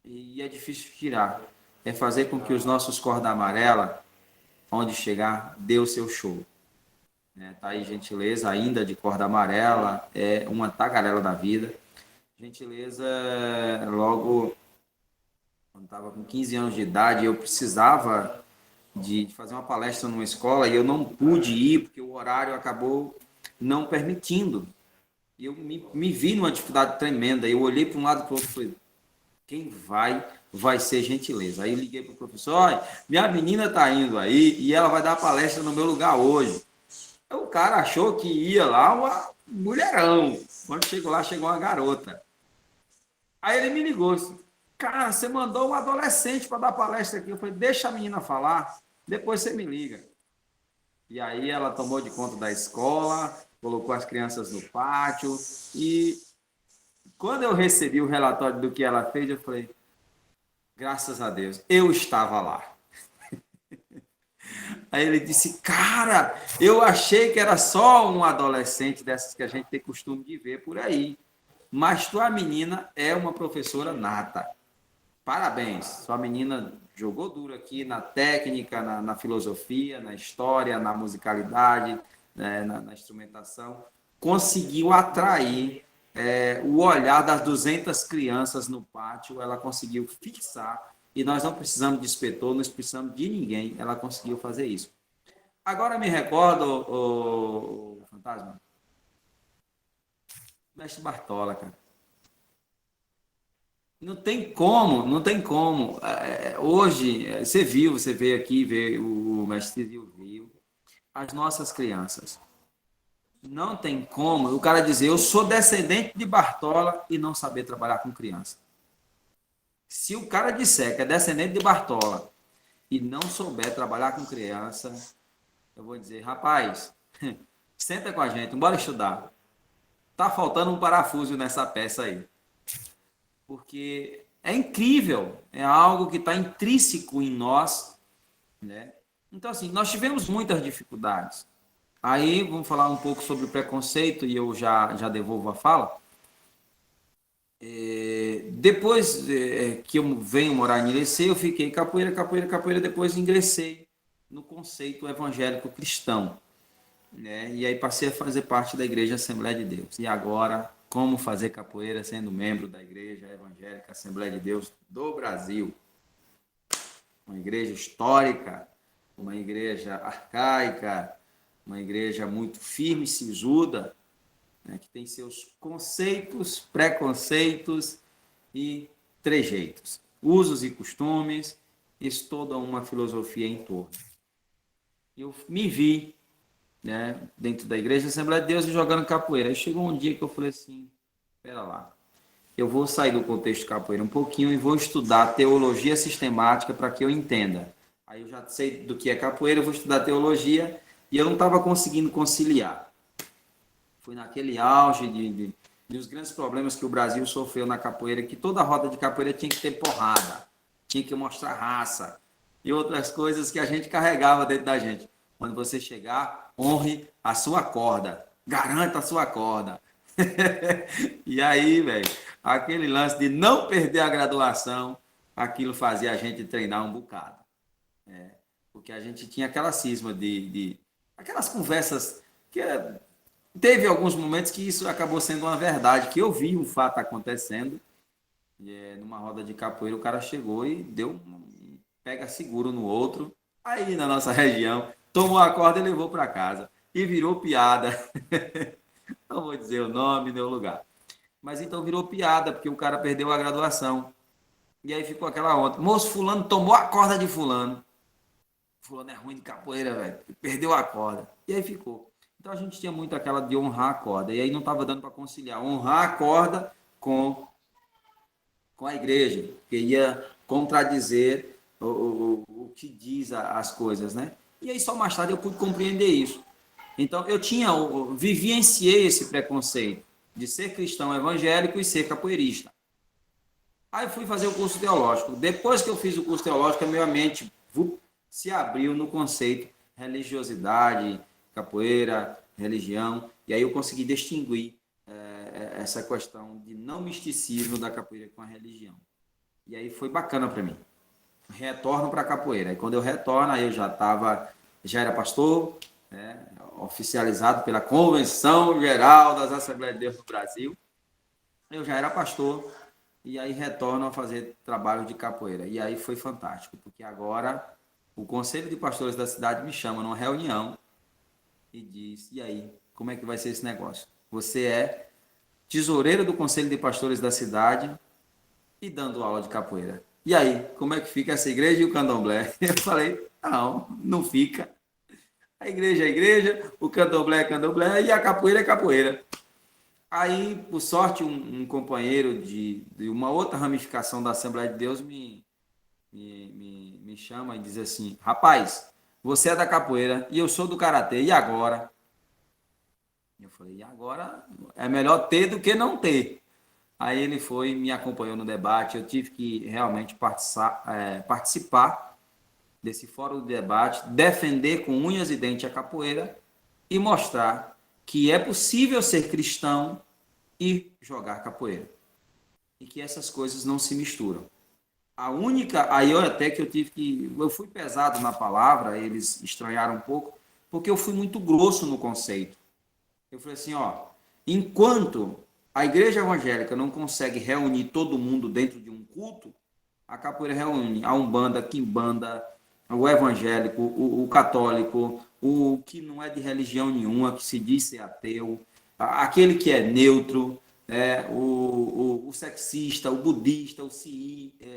e é difícil tirar, é fazer com que os nossos corda amarela, onde chegar, dê o seu show. Tá aí Gentileza, ainda de corda amarela, é uma tagarela da vida. Gentileza, logo, quando estava com 15 anos de idade, eu precisava de fazer uma palestra numa escola e eu não pude ir porque o horário acabou não permitindo. E eu me vi numa dificuldade tremenda. Eu olhei para um lado e para o outro e falei, quem vai ser Gentileza. Aí eu liguei para o professor, olha, minha menina está indo aí e ela vai dar palestra no meu lugar hoje. O cara achou que ia lá uma mulherão. Quando chegou lá, chegou uma garota. Aí ele me ligou assim, cara, você mandou um adolescente para dar palestra aqui. Eu falei, deixa a menina falar, depois você me liga. E aí ela tomou de conta da escola, colocou as crianças no pátio e quando eu recebi o relatório do que ela fez, eu falei, graças a Deus, eu estava lá. Aí ele disse, cara, eu achei que era só um adolescente dessas que a gente tem costume de ver por aí. Mas tua menina é uma professora nata. Parabéns, sua menina jogou duro aqui na técnica, na filosofia, na história, na musicalidade, né, na instrumentação. Conseguiu atrair o olhar das 200 crianças no pátio, ela conseguiu fixar. E nós não precisamos de inspetor, nós precisamos de ninguém. Ela conseguiu fazer isso. Agora me recordo, o Fantasma, Mestre Bartola, cara. Não tem como, não tem como. Hoje, você veio aqui, vê o Mestre viu, as nossas crianças. Não tem como o cara dizer, eu sou descendente de Bartola e não saber trabalhar com criança. Se o cara disser que é descendente de Bartola e não souber trabalhar com criança, eu vou dizer, rapaz, senta com a gente, bora estudar. Tá faltando um parafuso nessa peça aí. Porque é incrível, é algo que está intrínseco em nós, né? Então, assim, nós tivemos muitas dificuldades. Aí, vamos falar um pouco sobre o preconceito e eu já devolvo a fala. Depois que eu venho morar em Irecê, eu fiquei capoeira, depois ingressei no conceito evangélico cristão, né? E aí passei a fazer parte da Igreja Assembleia de Deus. E agora, como fazer capoeira sendo membro da Igreja Evangélica Assembleia de Deus do Brasil? Uma igreja histórica, uma igreja arcaica, uma igreja muito firme e sisuda, né, que tem seus conceitos, preconceitos e trejeitos, usos e costumes, e toda uma filosofia em torno. Eu me vi, né, dentro da Igreja Assembleia de Deus jogando capoeira. Aí chegou um dia que eu falei assim, espera lá, eu vou sair do contexto capoeira um pouquinho e vou estudar teologia sistemática para que eu entenda. Aí eu já sei do que é capoeira, eu vou estudar teologia e eu não estava conseguindo conciliar. Foi naquele auge dos grandes problemas que o Brasil sofreu na capoeira, que toda roda de capoeira tinha que ter porrada, tinha que mostrar raça e outras coisas que a gente carregava dentro da gente. Quando você chegar, honre a sua corda, garanta a sua corda. E aí, velho, aquele lance de não perder a graduação, aquilo fazia a gente treinar um bocado. Porque a gente tinha aquela cisma de aquelas conversas que teve alguns momentos que isso acabou sendo uma verdade, que eu vi um fato acontecendo, numa roda de capoeira, o cara chegou e deu um pega seguro no outro, aí na nossa região, tomou a corda e levou para casa. E virou piada. Não vou dizer o nome nem o lugar. Mas então virou piada, porque o cara perdeu a graduação. E aí ficou aquela onda. Moço, fulano tomou a corda de fulano. Fulano é ruim de capoeira, velho. Perdeu a corda. E aí ficou. Então a gente tinha muito aquela de honrar a corda. E aí não estava dando para conciliar. Honrar a corda com a igreja. Porque ia contradizer o que diz as coisas, né? E aí só mais tarde eu pude compreender isso. Então eu vivenciei esse preconceito de ser cristão evangélico e ser capoeirista. Aí fui fazer o curso teológico. Depois que eu fiz o curso teológico, a minha mente se abriu no conceito religiosidade, capoeira, religião, e aí eu consegui distinguir essa questão de não misticismo da capoeira com a religião. E aí foi bacana para mim. Retorno para a capoeira. E quando eu retorno, aí eu já era pastor, oficializado pela Convenção Geral das Assembleias de Deus do Brasil. Eu já era pastor, e aí retorno a fazer trabalho de capoeira. E aí foi fantástico, porque agora o Conselho de Pastores da cidade me chama numa reunião e diz, e aí, como é que vai ser esse negócio? Você é tesoureiro do Conselho de Pastores da cidade e dando aula de capoeira. E aí, como é que fica essa igreja e o candomblé? Eu falei, não fica. A igreja é igreja, o candomblé é candomblé e a capoeira é capoeira. Aí, por sorte, um companheiro de uma outra ramificação da Assembleia de Deus me chama e diz assim, rapaz, você é da capoeira e eu sou do karatê, e agora? Eu falei, e agora é melhor ter do que não ter. Aí ele foi, me acompanhou no debate, eu tive que realmente participar desse fórum de debate, defender com unhas e dentes a capoeira e mostrar que é possível ser cristão e jogar capoeira. E que essas coisas não se misturam. Aí eu fui pesado na palavra, eles estranharam um pouco, porque eu fui muito grosso no conceito. Eu falei assim, enquanto a igreja evangélica não consegue reunir todo mundo dentro de um culto, a capoeira reúne a umbanda, a quimbanda, o evangélico, o católico, o que não é de religião nenhuma, que se diz ser ateu, aquele que é neutro, o sexista, o budista, o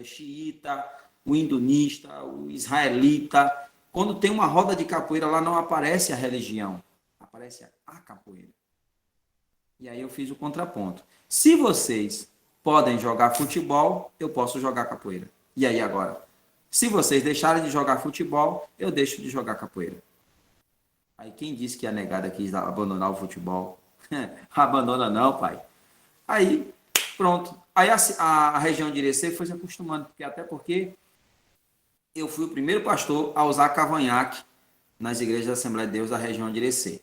xiita, o hindunista, o israelita. Quando tem uma roda de capoeira, lá não aparece a religião, aparece a capoeira. E aí eu fiz o contraponto. Se vocês podem jogar futebol, eu posso jogar capoeira. E aí agora? Se vocês deixarem de jogar futebol, eu deixo de jogar capoeira. Aí quem disse que a negada quis abandonar o futebol? Abandona não, pai. Aí, pronto. Aí a região de Irecê foi se acostumando, porque eu fui o primeiro pastor a usar cavanhaque nas igrejas da Assembleia de Deus da região de Irecê.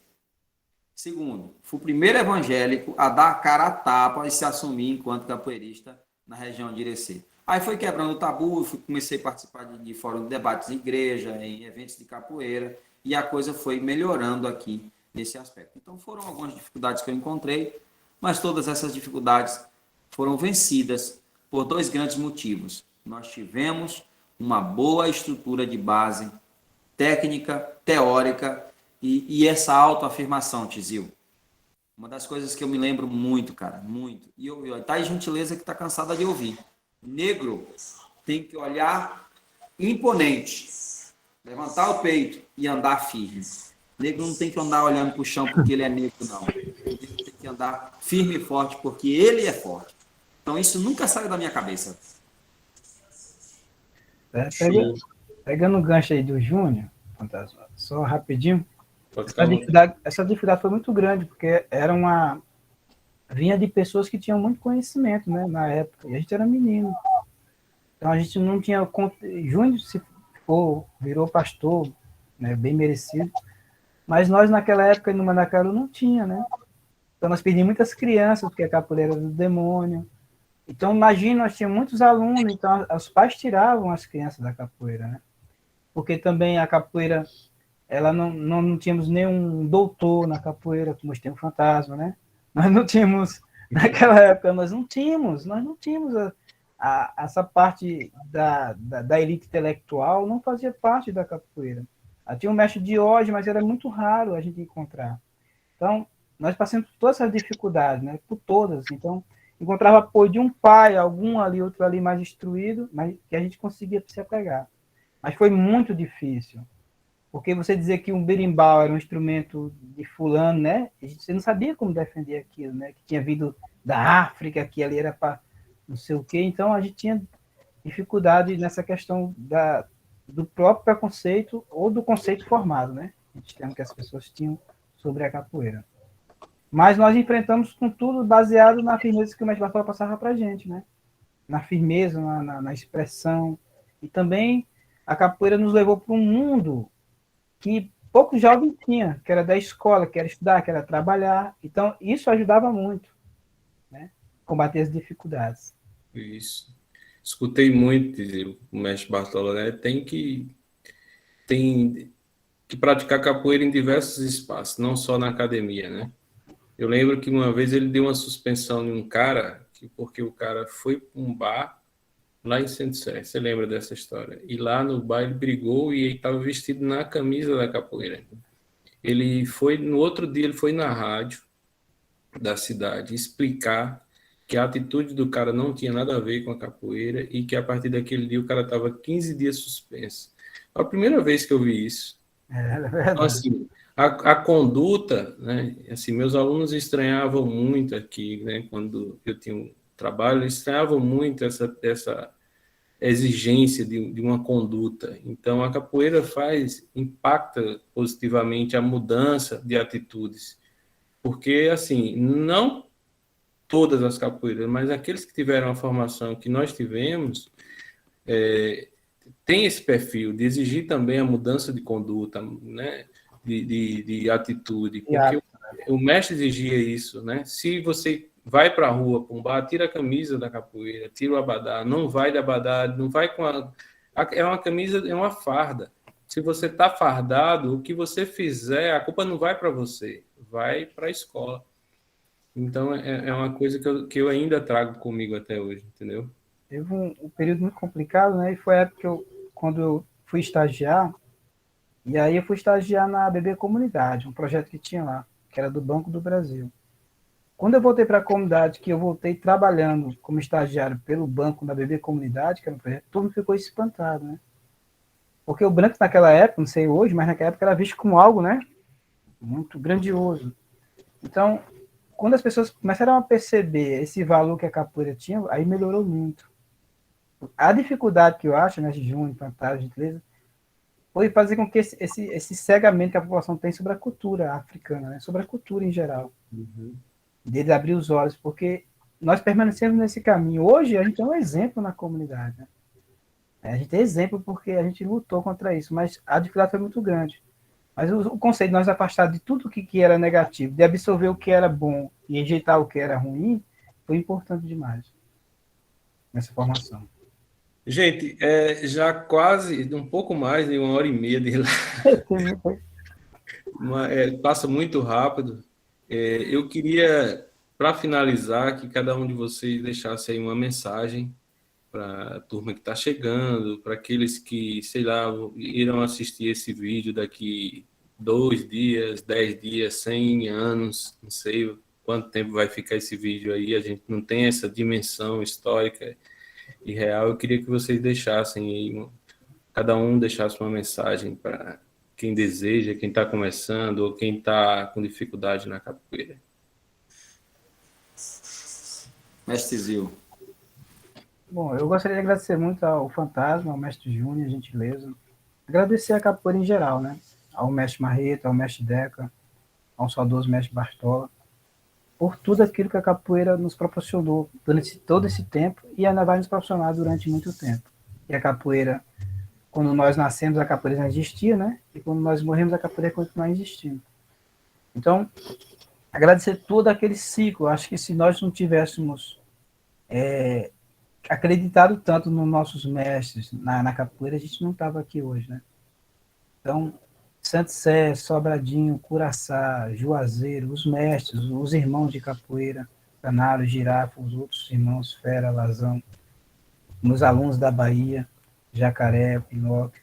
Segundo, fui o primeiro evangélico a dar a cara a tapa e se assumir enquanto capoeirista na região de Irecê. Aí foi quebrando o tabu, comecei a participar de fórum de debates em igreja, em eventos de capoeira, e a coisa foi melhorando aqui nesse aspecto. Então foram algumas dificuldades que eu encontrei, mas todas essas dificuldades foram vencidas por dois grandes motivos. Nós tivemos uma boa estrutura de base técnica, teórica e essa autoafirmação, Tizil. Uma das coisas que eu me lembro muito, cara, muito. E tá aí gentileza que está cansada de ouvir. Negro tem que olhar imponente, levantar o peito e andar firme. Negro não tem que andar olhando para o chão porque ele é negro, não. Ele tem que andar firme e forte porque ele é forte. Então isso nunca saiu da minha cabeça. Pegando o gancho aí do Júnior, Fantasma, só rapidinho. Essa dificuldade foi muito grande, porque vinha de pessoas que tinham muito conhecimento, né, na época, e a gente era menino. Então a gente não tinha... Júnior, se virou pastor, né, bem merecido, mas nós naquela época, no Mandacaru, não tinha, né? Então nós perdíamos muitas crianças, porque a capoeira era do demônio. Então imagina, nós tínhamos muitos alunos, então os pais tiravam as crianças da capoeira, né? Porque também a capoeira, ela não tínhamos nenhum doutor na capoeira, como nós temos Fantasma, né? Nós não tínhamos, naquela época, nós não tínhamos essa parte da elite intelectual, não fazia parte da capoeira. Tinha um mestre de hoje, mas era muito raro a gente encontrar. Então, nós passamos por todas essas dificuldades, né? Por todas. Então, encontrava apoio de um pai, algum ali, outro ali mais instruído, mas que a gente conseguia se apegar. Mas foi muito difícil. Porque você dizer que um berimbau era um instrumento de fulano, né? Você não sabia como defender aquilo, né? Que tinha vindo da África, que ali era para não sei o quê. Então, a gente tinha dificuldade nessa questão do próprio preconceito ou do conceito formado, né? A gente tem que as pessoas tinham sobre a capoeira. Mas nós enfrentamos com tudo baseado na firmeza que o mestre Bartola passava para a gente, né? Na firmeza, na expressão. E também a capoeira nos levou para um mundo que poucos jovens tinham, que era da escola, que era estudar, que era trabalhar. Então, isso ajudava muito, né? Combater as dificuldades. Isso. Escutei muito dizer, o mestre Bartola, né? Tem que praticar capoeira em diversos espaços, não só na academia, né? Eu lembro que uma vez ele deu uma suspensão em um cara, porque o cara foi para um bar lá em Centro-Sé. Você lembra dessa história? E lá no bar ele brigou e ele estava vestido na camisa da capoeira. No outro dia ele foi na rádio da cidade explicar que a atitude do cara não tinha nada a ver com a capoeira e que a partir daquele dia o cara estava 15 dias suspenso. Foi a primeira vez que eu vi isso. É Então, verdade. assim, a conduta, né? Assim, meus alunos estranhavam muito aqui, né? Quando eu tinha um trabalho, eles estranhavam muito essa exigência de uma conduta. Então, a capoeira impacta positivamente a mudança de atitudes. Porque, assim, não todas as capoeiras, mas aqueles que tiveram a formação que nós tivemos, tem esse perfil de exigir também a mudança de conduta, né? De atitude, porque o mestre exigia isso, né? Se você vai para a rua, para um bar, tira a camisa da capoeira, tira o abadá, não vai de abadá, não vai com é uma camisa, é uma farda. Se você está fardado, o que você fizer, a culpa não vai para você, vai para a escola. Então, é uma coisa que eu ainda trago comigo até hoje, entendeu? Teve um período muito complicado, né? E foi a época quando eu fui estagiar, e aí eu fui estagiar na BB Comunidade, um projeto que tinha lá, que era do Banco do Brasil. Quando eu voltei para a comunidade, que eu voltei trabalhando como estagiário pelo banco da BB Comunidade, que era um projeto, todo mundo ficou espantado, né? Porque o branco naquela época, não sei hoje, mas naquela época era visto como algo, né? Muito grandioso. Então, quando as pessoas começaram a perceber esse valor que a capoeira tinha, aí melhorou muito. A dificuldade que eu acho, né, de Júnior, Fantasma, Gentileza, foi fazer com que esse cegamento que a população tem sobre a cultura africana, né, sobre a cultura em geral, dele abrir os olhos, porque nós permanecemos nesse caminho. Hoje a gente é um exemplo na comunidade, né? A gente é exemplo porque a gente lutou contra isso, mas a dificuldade foi muito grande. Mas o conceito de nós afastar de tudo que era negativo, de absorver o que era bom e rejeitar o que era ruim, foi importante demais nessa formação. Gente, já quase um pouco mais de 1h30 de lá. Passa muito rápido. Eu queria, para finalizar, que cada um de vocês deixasse aí uma mensagem para a turma que está chegando, para aqueles que, sei lá, irão assistir esse vídeo daqui 2 dias, 10 dias, 100 anos, não sei quanto tempo vai ficar esse vídeo aí, a gente não tem essa dimensão histórica e real. Eu queria que vocês deixassem aí, cada um deixasse uma mensagem para quem deseja, quem está começando ou quem está com dificuldade na capoeira. Mestre Zil. Bom, eu gostaria de agradecer muito ao Fantasma, ao mestre Júnior, a gentileza. Agradecer a capoeira em geral, né? Ao mestre Marreta, ao mestre Deca, ao saudoso mestre Bartola, por tudo aquilo que a capoeira nos proporcionou durante todo esse tempo e ainda vai nos proporcionar durante muito tempo. E a capoeira, quando nós nascemos, a capoeira não existia, né? E quando nós morremos, a capoeira continua existindo. Então, agradecer todo aquele ciclo. Acho que se nós não tivéssemos acreditado tanto nos nossos mestres na capoeira, a gente não estava aqui hoje, né? Então, Santo Sé, Sobradinho, Curaçá, Juazeiro, os mestres, os irmãos de capoeira, Canário, Girafa, os outros irmãos, Fera, Lazão, meus alunos da Bahia, Jacaré, Pinóquio,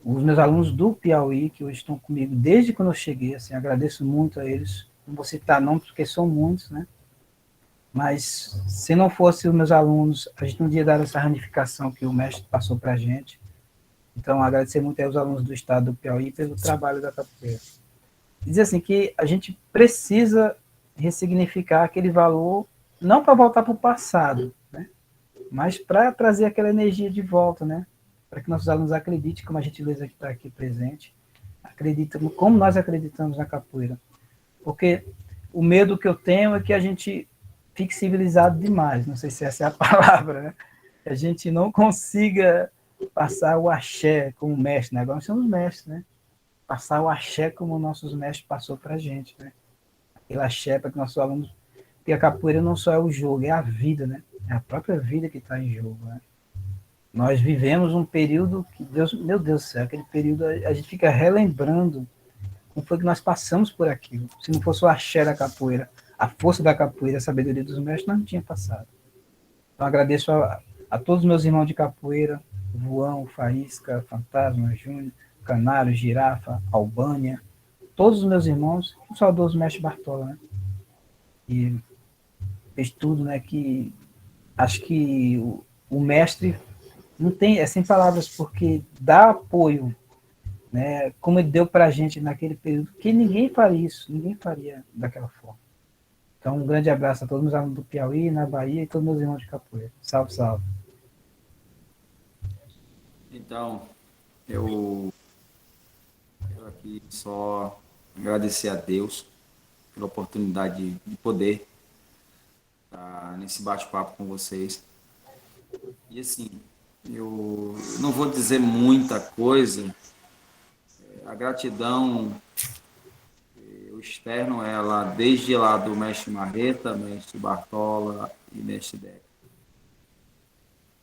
os meus alunos do Piauí, que hoje estão comigo desde quando eu cheguei, assim, agradeço muito a eles. Não vou citar nomes, porque são muitos, né? Mas se não fosse os meus alunos, a gente não ia dar essa ramificação que o mestre passou para a gente. Então, agradecer muito aos alunos do estado do Piauí pelo trabalho da capoeira. Dizer assim que a gente precisa ressignificar aquele valor, não para voltar para o passado, né? Mas para trazer aquela energia de volta, né? Para que nossos alunos acreditem, como a gentileza que está aqui presente, acreditam como nós acreditamos na capoeira. Porque o medo que eu tenho é que a gente fique civilizado demais, não sei se essa é a palavra, né? Que a gente não consiga passar o axé como mestre, né? Agora nós somos mestres, né? Passar o axé como nossos mestres passou para a gente, né? Aquele axé para que nossos alunos... Porque a capoeira não só é o jogo, é a vida, né? É a própria vida que está em jogo, né? Nós vivemos um período que, Deus, meu Deus do céu, aquele período a gente fica relembrando como foi que nós passamos por aquilo. Se não fosse o axé da capoeira, a força da capoeira, a sabedoria dos mestres, nós não tínhamos passado. Então agradeço a todos os meus irmãos de capoeira, o Voão, o Faísca, Fantasma, Júnior, Canário, Girafa, Albânia, todos os meus irmãos, o saudoso mestre Bartola, né? E fez tudo, né? Que acho que o mestre não tem, é sem palavras, porque dá apoio, né? Como ele deu para a gente naquele período, que ninguém faria isso, ninguém faria daquela forma. Então, um grande abraço a todos os alunos do Piauí, na Bahia e todos os meus irmãos de capoeira. Salve, salve. Então, eu quero aqui só agradecer a Deus pela oportunidade de poder estar nesse bate-papo com vocês. E assim, eu não vou dizer muita coisa. A gratidão, eu externo ela desde lá do mestre Marreta, mestre Bartola e mestre Deca.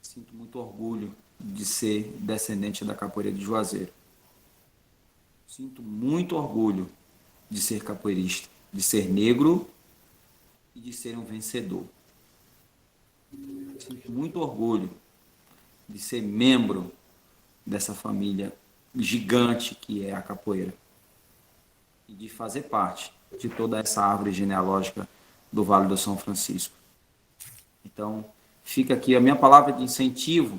Sinto muito orgulho de ser descendente da capoeira de Juazeiro. Sinto muito orgulho de ser capoeirista, de ser negro e de ser um vencedor. Sinto muito orgulho de ser membro dessa família gigante que é a capoeira e de fazer parte de toda essa árvore genealógica do Vale do São Francisco. Então, fica aqui a minha palavra de incentivo,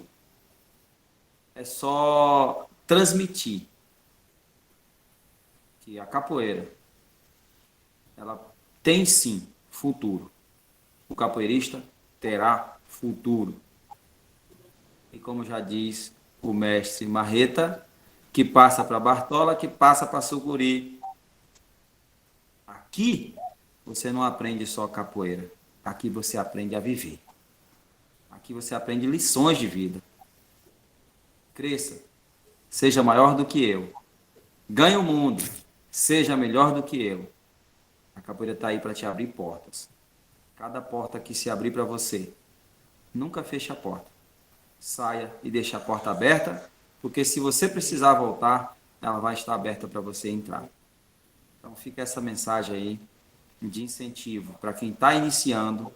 é só transmitir que a capoeira, ela tem sim futuro. O capoeirista terá futuro. E como já diz o mestre Marreta, que passa para Bartola, que passa para Sucuri. Aqui você não aprende só capoeira. Aqui você aprende a viver. Aqui você aprende lições de vida. Cresça. Seja maior do que eu. Ganhe o mundo. Seja melhor do que eu. A capoeira está aí para te abrir portas. Cada porta que se abrir para você, nunca feche a porta. Saia e deixe a porta aberta, porque se você precisar voltar, ela vai estar aberta para você entrar. Então fica essa mensagem aí de incentivo para quem está iniciando,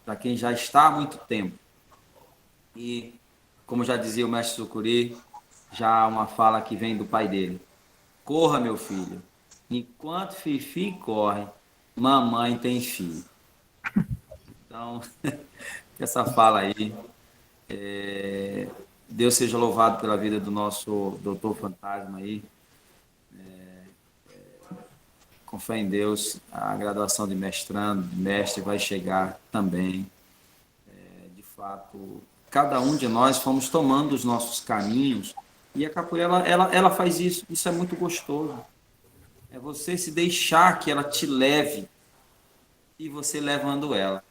para quem já está há muito tempo. E, como já dizia o mestre Sucuri, já há uma fala que vem do pai dele. Corra, meu filho. Enquanto Fifi corre, mamãe tem filho. Então, essa fala aí. Deus seja louvado pela vida do nosso doutor Fantasma aí. Com fé em Deus, a graduação de mestrando, de mestre vai chegar também. De fato, cada um de nós fomos tomando os nossos caminhos e a capoeira, ela faz isso. Isso é muito gostoso. É você se deixar que ela te leve e você levando ela.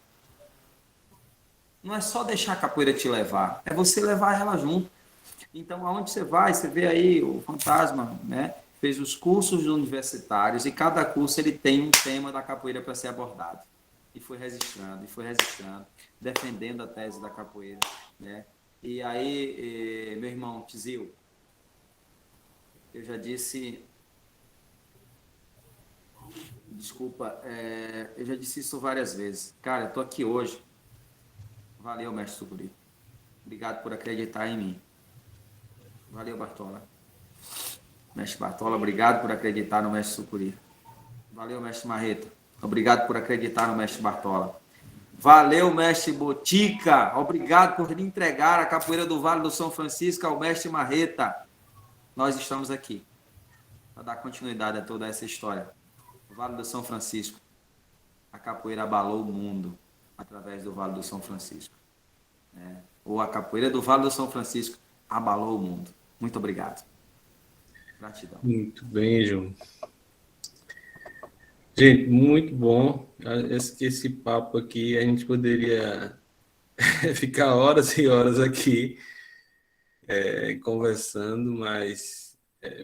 Não é só deixar a capoeira te levar, é você levar ela junto. Então, aonde você vai, você vê aí o Fantasma, né? Fez os cursos universitários e cada curso ele tem um tema da capoeira para ser abordado. E foi registrando, defendendo a tese da capoeira, né? E aí, meu irmão Tizil, eu já disse... Desculpa, eu já disse isso várias vezes. Cara, eu tô aqui hoje. Valeu, mestre Sucuri. Obrigado por acreditar em mim. Valeu, Bartola. Mestre Bartola, obrigado por acreditar no mestre Sucuri. Valeu, mestre Marreta. Obrigado por acreditar no mestre Bartola. Valeu, mestre Botica. Obrigado por me entregar a capoeira do Vale do São Francisco ao mestre Marreta. Nós estamos aqui para dar continuidade a toda essa história. O Vale do São Francisco. A capoeira abalou o mundo através do Vale do São Francisco. Ou a capoeira do Vale do São Francisco abalou o mundo. Muito obrigado. Gratidão. Muito bem, João. Gente, muito bom. Esse papo aqui, a gente poderia ficar horas e horas aqui conversando, mas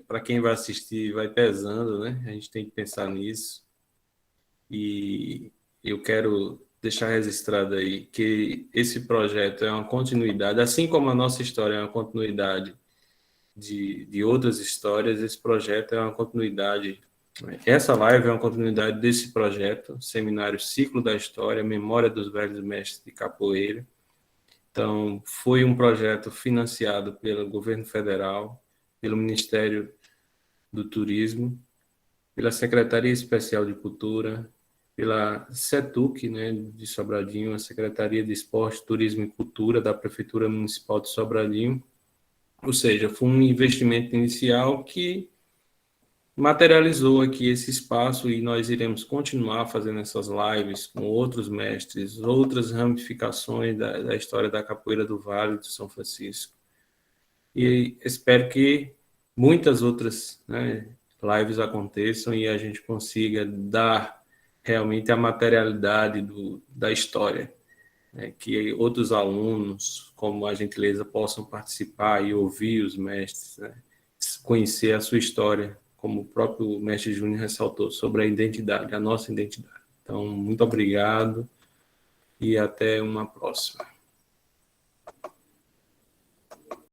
para quem vai assistir vai pesando, né? A gente tem que pensar nisso. E eu quero deixar registrado aí que esse projeto é uma continuidade, assim como a nossa história é uma continuidade de outras histórias, esse projeto é uma continuidade. Essa live é uma continuidade desse projeto, Seminário Ciclo da História, Memória dos Velhos Mestres de Capoeira. Então, foi um projeto financiado pelo governo federal, pelo Ministério do Turismo, pela Secretaria Especial de Cultura, pela SETUC, né, de Sobradinho, a Secretaria de Esporte, Turismo e Cultura da Prefeitura Municipal de Sobradinho. Ou seja, foi um investimento inicial que materializou aqui esse espaço e nós iremos continuar fazendo essas lives com outros mestres, outras ramificações da história da capoeira do Vale do São Francisco. E espero que muitas outras, né, lives aconteçam e a gente consiga dar realmente a materialidade da história, né, que outros alunos, como a gentileza, possam participar e ouvir os mestres, né, conhecer a sua história, como o próprio mestre Júnior ressaltou, sobre a identidade, a nossa identidade. Então, muito obrigado e até uma próxima.